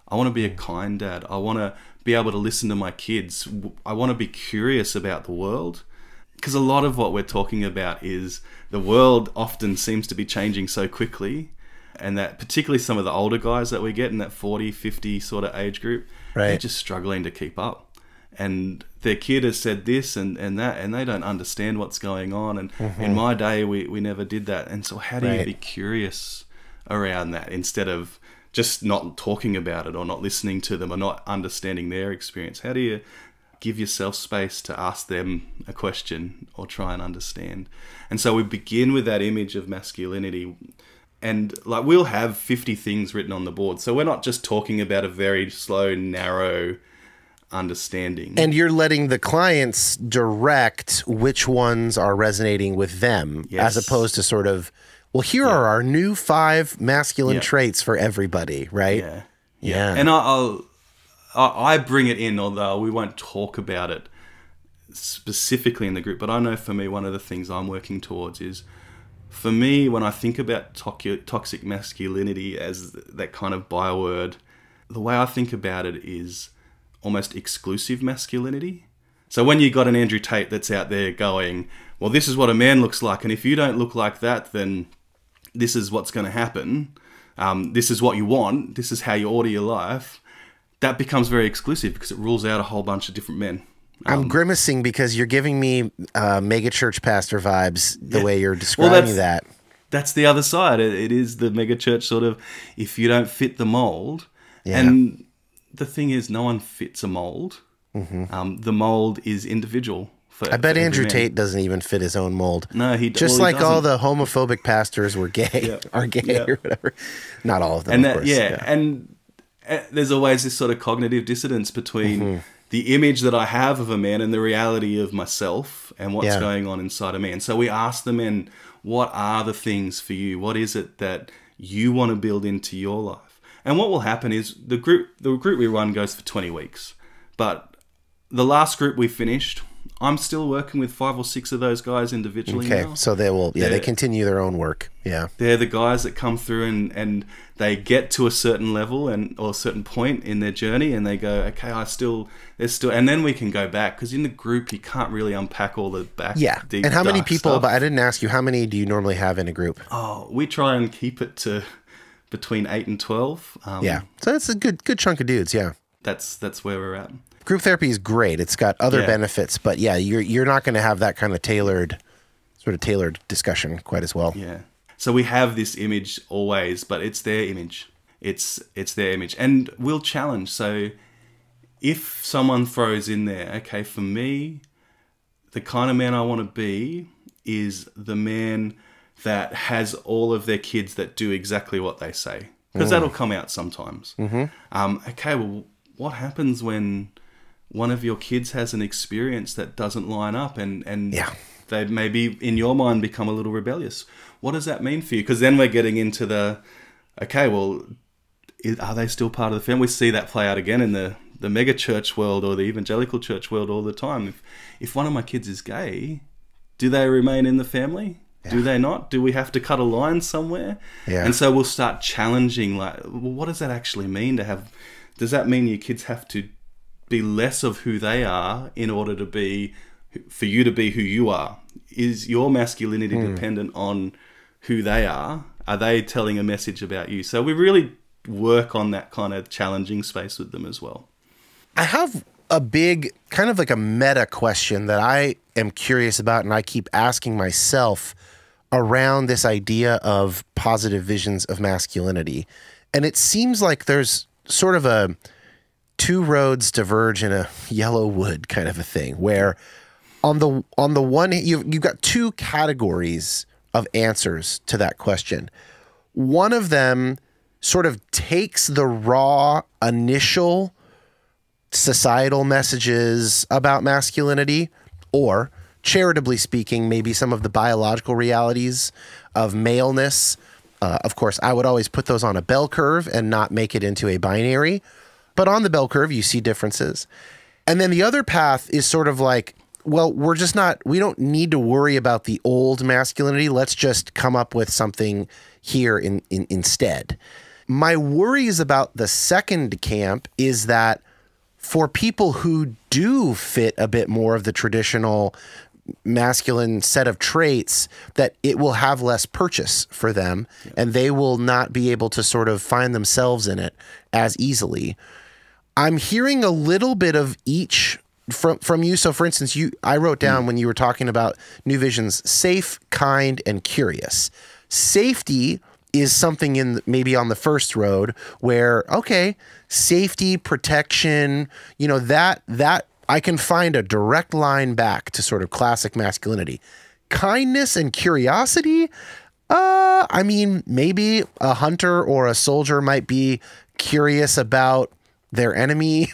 I want to be a kind dad. I want to be able to listen to my kids. I want to be curious about the world. Because a lot of what we're talking about is the world often seems to be changing so quickly, and that particularly some of the older guys that we get in that 40, 50 sort of age group, they're just struggling to keep up. And their kid has said this and that, and they don't understand what's going on. And in my day, we never did that. And so how do you be curious around that instead of just not talking about it or not listening to them or not understanding their experience? How do you give yourself space to ask them a question or try and understand? And so we begin with that image of masculinity, and like we'll have 50 things written on the board. So we're not just talking about a very slow, narrow understanding. And you're letting the clients direct which ones are resonating with them, as opposed to sort of, well, here are our new 5 masculine traits for everybody, right? Yeah. And I bring it in, although we won't talk about it specifically in the group. But I know for me, one of the things I'm working towards is, for me, when I think about toxic masculinity as that kind of byword, the way I think about it is almost exclusive masculinity. So when you got an Andrew Tate that's out there going, well, this is what a man looks like, and if you don't look like that, then this is what's going to happen. This is what you want. This is how you order your life. That becomes very exclusive because it rules out a whole bunch of different men. I'm grimacing because you're giving me mega church pastor vibes the way you're describing that. That's the other side. It is the mega church sort of, if you don't fit the mold. Yeah. And the thing is, no one fits a mold. The mold is individual. I bet Andrew Tate doesn't even fit his own mold. No, he just like all the homophobic pastors were gay, are gay or whatever. Not all of them, of course. And there's always this sort of cognitive dissonance between the image that I have of a man and the reality of myself and what's going on inside of me. And so we ask the men, what are the things for you? What is it that you want to build into your life? And what will happen is the group we run goes for 20 weeks, but the last group we finished, I'm still working with 5 or 6 of those guys individually now. So they will, they continue their own work. Yeah. They're the guys that come through and they get to a certain level or a certain point in their journey and they go, okay, there's still, and then we can go back because in the group, you can't really unpack all the back. Yeah. Deep, and how many people, stuff. But I didn't ask you, how many do you normally have in a group? Oh, we try and keep it to between 8 and 12. So that's a good chunk of dudes. Yeah. That's where we're at. Group therapy is great. It's got other benefits, but you're not going to have that kind of tailored discussion quite as well. Yeah. So we have this image always, but it's their image. It's their image, and we'll challenge. So if someone throws in there, okay, for me, the kind of man I want to be is the man that has all of their kids that do exactly what they say, because that'll come out sometimes. Okay, well, what happens when one of your kids has an experience that doesn't line up and they maybe in your mind become a little rebellious? What does that mean for you? Because then we're getting into the, okay, well, are they still part of the family? We see that play out again in the mega church world or the evangelical church world all the time. If one of my kids is gay, do they remain in the family? Yeah. Do they not? Do we have to cut a line somewhere? Yeah. And so we'll start challenging, like, well, what does that actually mean to have? Does that mean your kids have to be less of who they are in order to be, for you to be who you are? Is your masculinity dependent on who they are? Are they telling a message about you? So we really work on that kind of challenging space with them as well. I have a big kind of like a meta question that I am curious about and I keep asking myself around this idea of positive visions of masculinity. And it seems like there's sort of a two roads diverge in a yellow wood kind of a thing, where on the one you've got two categories of answers to that question. One of them sort of takes the raw initial societal messages about masculinity, or charitably speaking, maybe some of the biological realities of maleness. Of course, I would always put those on a bell curve and not make it into a binary. But on the bell curve, you see differences. And then the other path is sort of like, well, we don't need to worry about the old masculinity. Let's just come up with something here instead. My worries about the second camp is that for people who do fit a bit more of the traditional masculine set of traits, that it will have less purchase for them and they will not be able to sort of find themselves in it as easily. I'm hearing a little bit of each from you. So for instance, I wrote down when you were talking about New Vision's safe, kind, and curious. Safety is something in maybe on the first road where, okay, safety, protection, that I can find a direct line back to sort of classic masculinity. Kindness and curiosity, I mean, maybe a hunter or a soldier might be curious about their enemy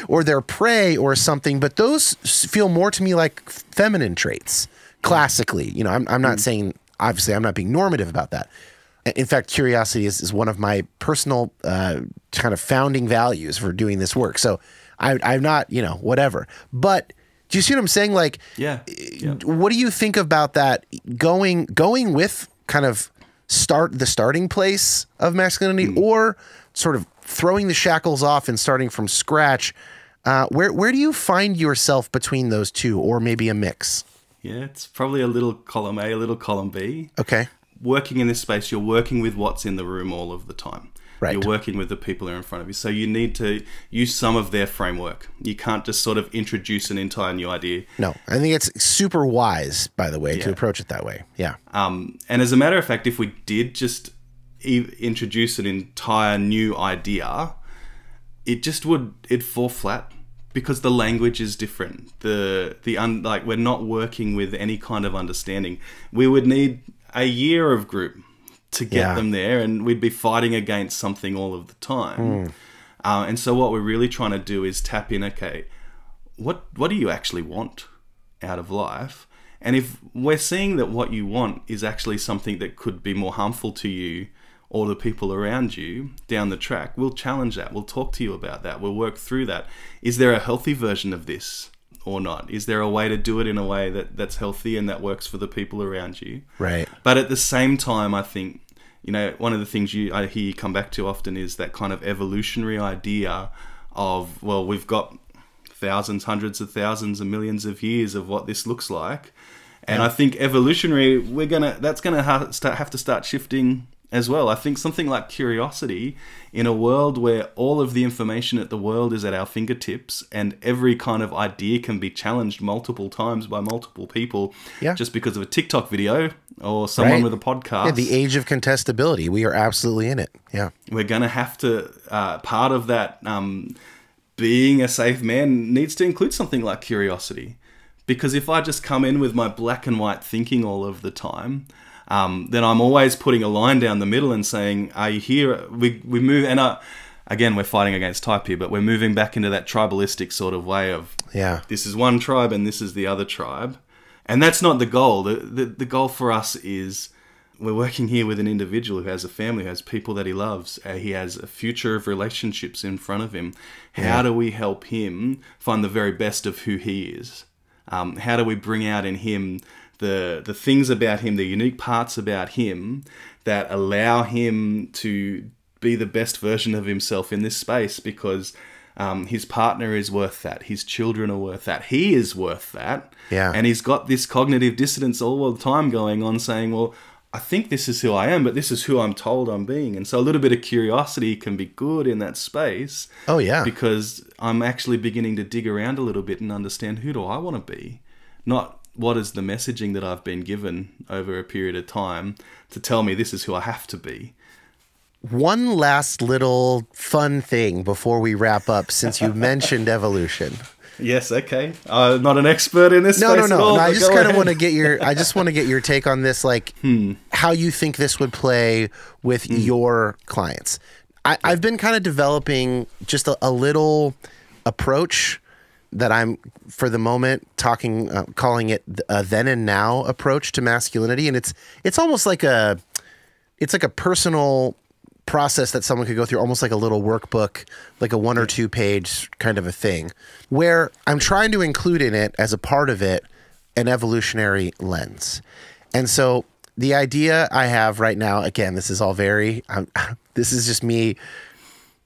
or their prey or something, but those feel more to me like feminine traits classically. I'm not saying, obviously I'm not being normative about that. In fact, curiosity is one of my personal kind of founding values for doing this work. So I'm not, whatever. But do you see what I'm saying? Like, what do you think about that going with kind of the starting place of masculinity or sort of throwing the shackles off and starting from scratch? Where do you find yourself between those two, or maybe a mix? Yeah, it's probably a little column A, a little column B. Okay. Working in this space, you're working with what's in the room all of the time. Right. You're working with the people who are in front of you. So you need to use some of their framework. You can't just sort of introduce an entire new idea. No, I think it's super wise, by the way, to approach it that way. Yeah. And as a matter of fact, if we did just introduce an entire new idea, it'd fall flat because the language is different. Like we're not working with any kind of understanding. We would need a year of group to get them there, and we'd be fighting against something all of the time. And so what we're really trying to do is tap in, okay, what do you actually want out of life? And if we're seeing that what you want is actually something that could be more harmful to you or the people around you down the track, we'll challenge that. We'll talk to you about that. We'll work through that. Is there a healthy version of this or not? Is there a way to do it in a way that's healthy and that works for the people around you? Right. But at the same time, I think, one of the things I hear you come back to often is that kind of evolutionary idea of, well, we've got thousands, hundreds of thousands and millions of years of what this looks like. And I think evolutionary, that's gonna have to start shifting as well. I think something like curiosity, in a world where all of the information at the world is at our fingertips and every kind of idea can be challenged multiple times by multiple people just because of a TikTok video or someone with a podcast. Yeah, the age of contestability. We are absolutely in it. Yeah. We're going to have to, part of that being a safe man needs to include something like curiosity. Because if I just come in with my black and white thinking all of the time, then I'm always putting a line down the middle and saying, are you here? We move, and again, we're fighting against type here, but we're moving back into that tribalistic sort of way of, this is one tribe and this is the other tribe. And that's not the goal. The goal for us is we're working here with an individual who has a family, who has people that he loves. He has a future of relationships in front of him. How do we help him find the very best of who he is? How do we bring out in him the things about him, the unique parts about him that allow him to be the best version of himself in this space, because his partner is worth that. His children are worth that. He is worth that. Yeah. And he's got this cognitive dissonance all the time going on saying, well, I think this is who I am, but this is who I'm told I'm being. And so a little bit of curiosity can be good in that space. Oh, yeah. Because I'm actually beginning to dig around a little bit and understand, who do I want to be? Not what is the messaging that I've been given over a period of time to tell me this is who I have to be. One last little fun thing before we wrap up, since you mentioned evolution. Yes, okay. I'm not an expert in this No. at all, I just kind of want to get your take on this, like how you think this would play with your clients. I've been kind of developing just a little approach that I'm, for the moment, calling it a then and now approach to masculinity, and it's almost like a personal process that someone could go through, almost like a little workbook, like a 1 or 2 page kind of a thing, where I'm trying to include in it, as a part of it, an evolutionary lens. And so the idea I have right now, again, this is all this is just me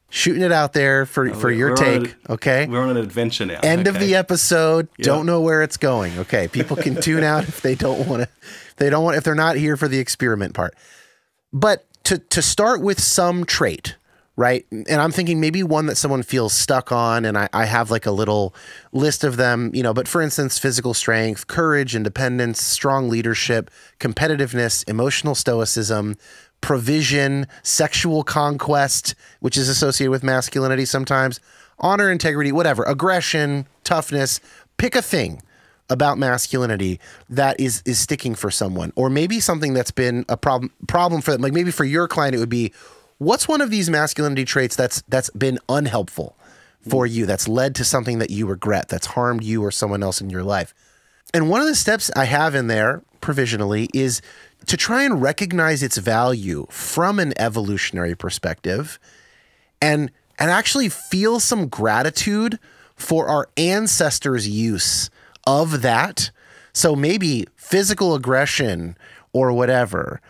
shooting it out there for your take. Okay. We're on an adventure now. End of the episode. Yep. Don't know where it's going. Okay. People can tune out if they don't want to, if they're not here for the experiment part. But to start with some trait, right? And I'm thinking maybe one that someone feels stuck on, and I have like a little list of them, but for instance, physical strength, courage, independence, strong leadership, competitiveness, emotional stoicism, provision, sexual conquest, which is associated with masculinity sometimes, honor, integrity, whatever, aggression, toughness. Pick a thing about masculinity that is sticking for someone, or maybe something that's been a problem for them. Like maybe for your client, it would be, what's one of these masculinity traits that's been unhelpful for you, that's led to something that you regret, that's harmed you or someone else in your life? And one of the steps I have in there provisionally is to try and recognize its value from an evolutionary perspective, and actually feel some gratitude for our ancestors' use of that. So maybe physical aggression or whatever,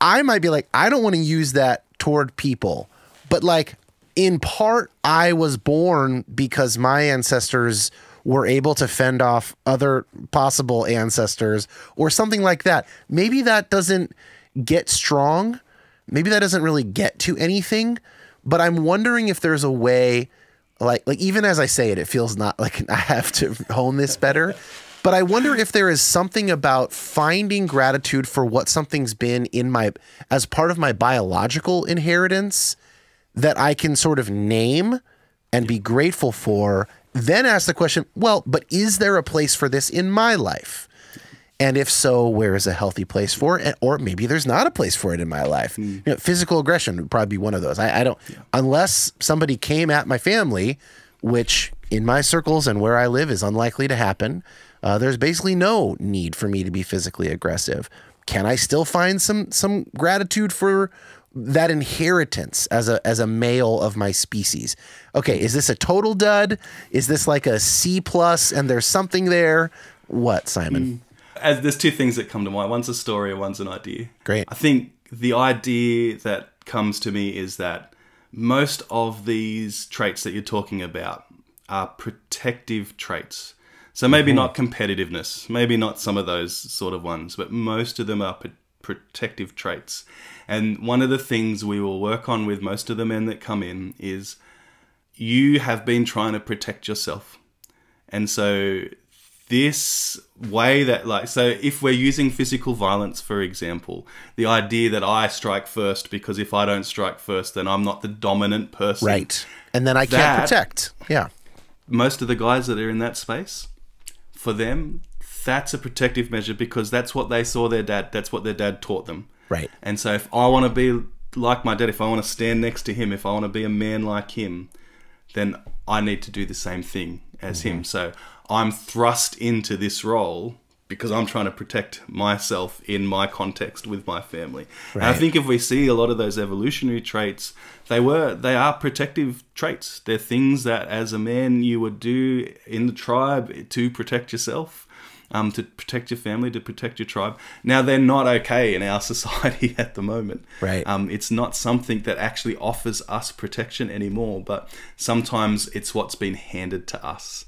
I might be like, I don't want to use that toward people, but like in part, I was born because my ancestors were able to fend off other possible ancestors or something like that. Maybe that doesn't get strong. Maybe that doesn't really get to anything, but I'm wondering if there's a way, like even as I say it, it feels not like I have to hone this better, but I wonder if there is something about finding gratitude for what something's been as part of my biological inheritance that I can sort of name and be grateful for, then ask the question, well, but is there a place for this in my life? And if so, where is a healthy place for it? Or maybe there's not a place for it in my life. Physical aggression would probably be one of those. I don't, unless somebody came at my family, which in my circles and where I live is unlikely to happen, there's basically no need for me to be physically aggressive. Can I still find some gratitude for that inheritance as a male of my species? Okay, is this a total dud? Is this like a C+ and there's something there? What, Simon? As there's two things that come to mind. One's a story and one's an idea. Great. I think the idea that comes to me is that most of these traits that you're talking about are protective traits. So maybe not competitiveness, maybe not some of those sort of ones, but most of them are protective traits. And one of the things we will work on with most of the men that come in is you have been trying to protect yourself. And so this way that so if we're using physical violence, for example, the idea that I strike first because if I don't strike first, then I'm not the dominant person. Right. And then I can't protect. Yeah. Most of the guys that are in that space, for them, that's a protective measure because that's what they saw their dad, that's what their dad taught them. Right. And so if I want to be like my dad, if I want to stand next to him, if I want to be a man like him, then I need to do the same thing as him. So I'm thrust into this role because I'm trying to protect myself in my context with my family. Right. And I think if we see a lot of those evolutionary traits, they are protective traits. They're things that as a man you would do in the tribe to protect yourself, to protect your family, to protect your tribe. Now, they're not okay in our society at the moment. Right. It's not something that actually offers us protection anymore, but sometimes it's what's been handed to us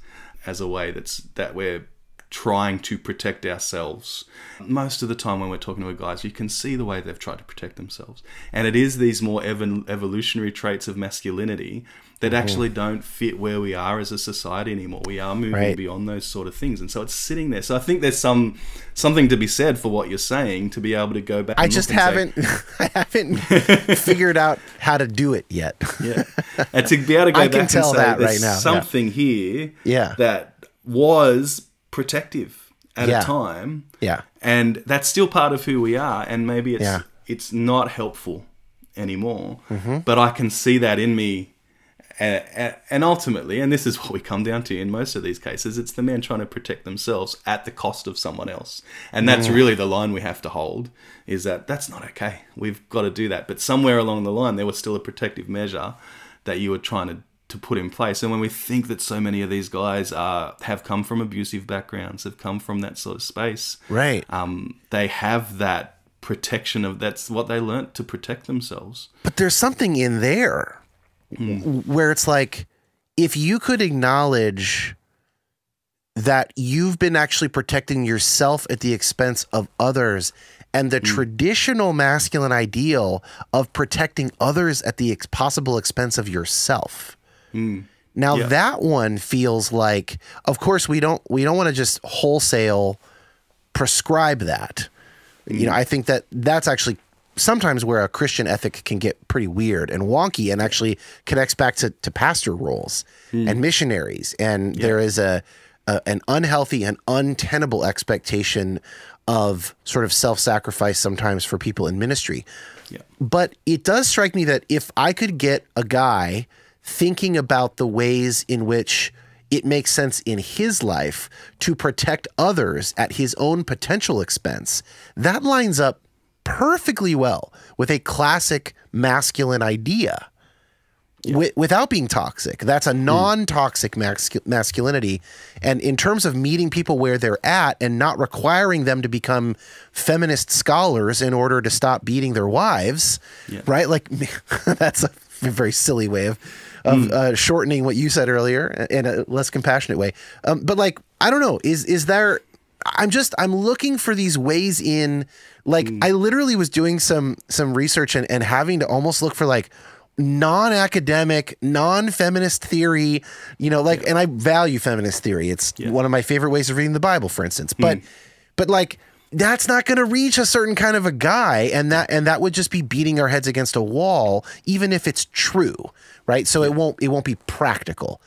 as a way that we're trying to protect ourselves. Most of the time when we're talking to guys, you can see the way they've tried to protect themselves. And it is these more evolutionary traits of masculinity that actually don't fit where we are as a society anymore. We are moving beyond those sort of things. And so it's sitting there. So I think there's something to be said for what you're saying, to be able to go back and I haven't figured out how to do it yet. Yeah. And to be able to go I back can and tell say that there's right now. something here that was protective at a time. Yeah. And that's still part of who we are. And maybe it's not helpful anymore. But I can see that in me. And ultimately, and this is what we come down to in most of these cases, it's the men trying to protect themselves at the cost of someone else. And that's really the line we have to hold, is that that's not okay. We've got to do that. But somewhere along the line, there was still a protective measure that you were trying to put in place. And when we think that so many of these guys have come from abusive backgrounds, have come from that sort of space, right? They have that protection that's what they learnt to protect themselves. But there's something in there where it's like, if you could acknowledge that you've been actually protecting yourself at the expense of others, and the traditional masculine ideal of protecting others at the possible expense of yourself. Now that one feels like, of course, we don't want to just wholesale prescribe that. You know, I think that's actually sometimes where a Christian ethic can get pretty weird and wonky, and actually connects back to pastor roles and missionaries. And there is an unhealthy and untenable expectation of sort of self-sacrifice sometimes for people in ministry. But it does strike me that if I could get a guy thinking about the ways in which it makes sense in his life to protect others at his own potential expense, that lines up perfectly well with a classic masculine idea without being toxic. That's a non-toxic masculinity. And in terms of meeting people where they're at and not requiring them to become feminist scholars in order to stop beating their wives, right? Like, that's a a very silly way of shortening what you said earlier in a less compassionate way. But like, I don't know, is there, I'm looking for these ways in, like, I literally was doing some research and having to almost look for like non-academic, non-feminist theory, like, and I value feminist theory. It's one of my favorite ways of reading the Bible, for instance, but like, that's not going to reach a certain kind of a guy. And that would just be beating our heads against a wall, even if it's true. Right. So it won't be practical.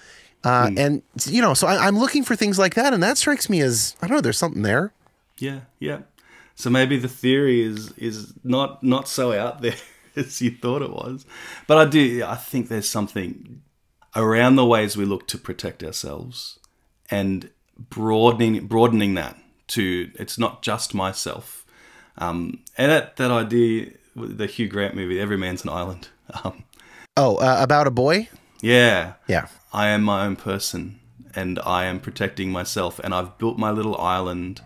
And, so I'm looking for things like that. And that strikes me as, I don't know, there's something there. Yeah. Yeah. So maybe the theory is not so out there as you thought it was. But I think there's something around the ways we look to protect ourselves and broadening that to, it's not just myself. And that idea, the Hugh Grant movie, Every Man's an Island. About a boy? Yeah. Yeah. I am my own person and I am protecting myself, and I've built my little island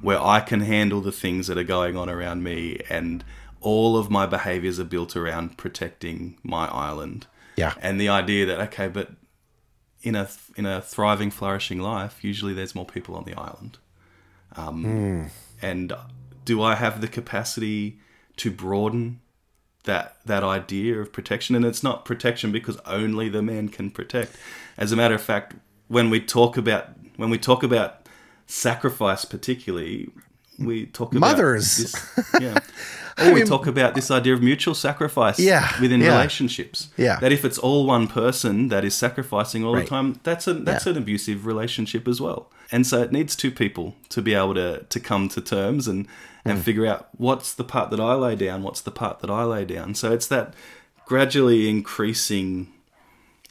where I can handle the things that are going on around me, and all of my behaviors are built around protecting my island. Yeah. And the idea that, okay, but in a thriving, flourishing life, usually there's more people on the island. And do I have the capacity to broaden that idea of protection? And it's not protection because only the man can protect. As a matter of fact, when we talk about sacrifice, particularly, we talk about mothers. We talk about this idea of mutual sacrifice within relationships. Yeah. That if it's all one person that is sacrificing all the time, that's an abusive relationship as well. And so it needs two people to be able to come to terms and figure out what's the part that I lay down, what's the part that I lay down. So it's that gradually increasing,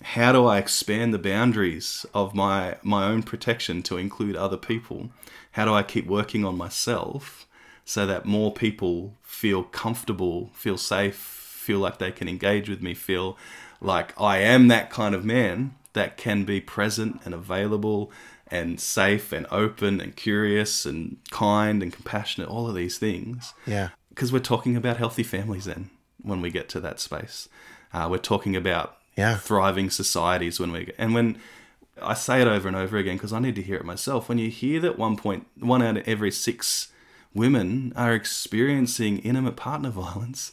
how do I expand the boundaries of my own protection to include other people? How do I keep working on myself so that more people feel comfortable, feel safe, feel like they can engage with me, feel like I am that kind of man that can be present and available and safe and open and curious and kind and compassionate, all of these things. Yeah. Because we're talking about healthy families then when we get to that space. We're talking about thriving societies when I say it over and over again because I need to hear it myself. When you hear that 1 out of every 6 women are experiencing intimate partner violence,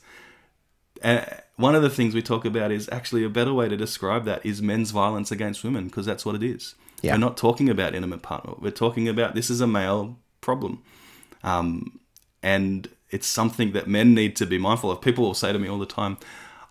one of the things we talk about is actually a better way to describe that is men's violence against women, because that's what it is. Yeah. We're not talking about intimate partner. We're talking about this is a male problem. And it's something that men need to be mindful of. People will say to me all the time,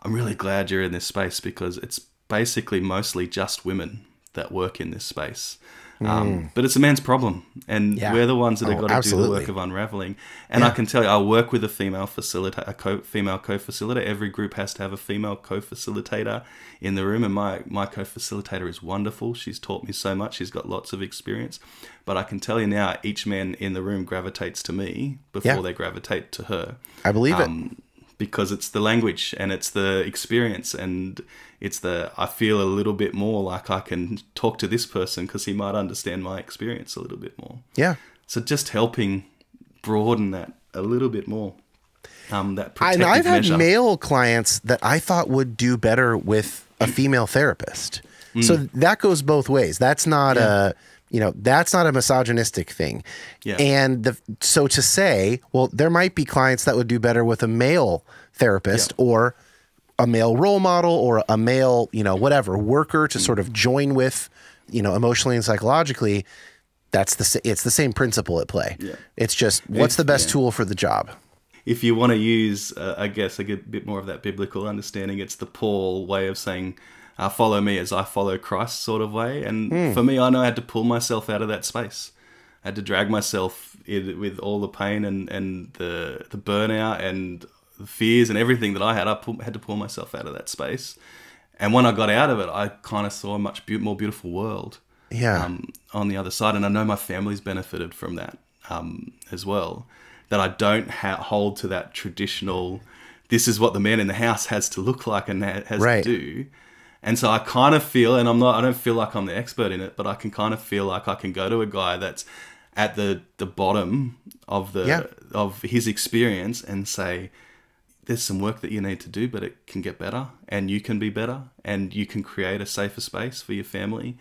I'm really glad you're in this space because it's basically mostly just women that work in this space. But it's a man's problem, and we're the ones that have got to do the work of unraveling. And I can tell you, I work with a female facilitator, female co-facilitator. Every group has to have a female co-facilitator in the room, and my co-facilitator is wonderful. She's taught me so much. She's got lots of experience. But I can tell you now, each man in the room gravitates to me before they gravitate to her. I believe it. Because it's the language and it's the experience and it's I feel a little bit more like I can talk to this person because he might understand my experience a little bit more. Yeah. So just helping broaden that a little bit more. That protective I've had measure. male clients that I thought would do better with a female therapist. So that goes both ways. That's not that's not a misogynistic thing. Yeah. And so to say, well, there might be clients that would do better with a male therapist or a male role model or a male, whatever worker to sort of join with, emotionally and psychologically. It's the same principle at play. Yeah. It's just what's the best tool for the job. If you want to use, I guess, a bit more of that biblical understanding, it's the Paul way of saying, follow me as I follow Christ sort of way. And for me, I know I had to pull myself out of that space. I had to drag myself with all the pain and the burnout and the fears and everything that I had. I had to pull myself out of that space. And when I got out of it, I kind of saw a much more beautiful world on the other side. And I know my family's benefited from that as well. That I don't hold to that traditional, this is what the man in the house has to look like and has to do. And so I kind of feel, and I don't feel like I'm the expert in it, but I can kind of feel like I can go to a guy that's at the bottom of of his experience and say, there's some work that you need to do, but it can get better, and you can be better, and you can create a safer space for your family.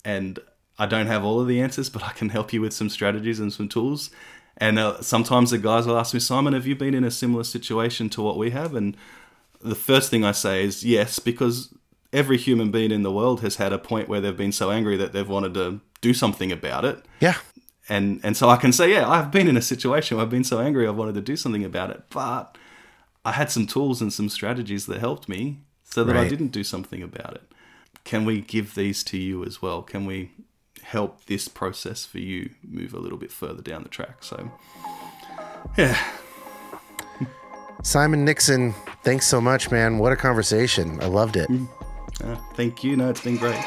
And I don't have all of the answers, but I can help you with some strategies and some tools. And sometimes the guys will ask me, Simon, have you been in a similar situation to what we have? And the first thing I say is yes, because every human being in the world has had a point where they've been so angry that they've wanted to do something about it. Yeah. And so I can say, yeah, I've been in a situation where I've been so angry I've wanted to do something about it. But I had some tools and some strategies that helped me so that I didn't do something about it. Can we give these to you as well? Can we help this process for you move a little bit further down the track? So, yeah. Simon Nixon, thanks so much, man. What a conversation. I loved it. Thank you. No, it's been great.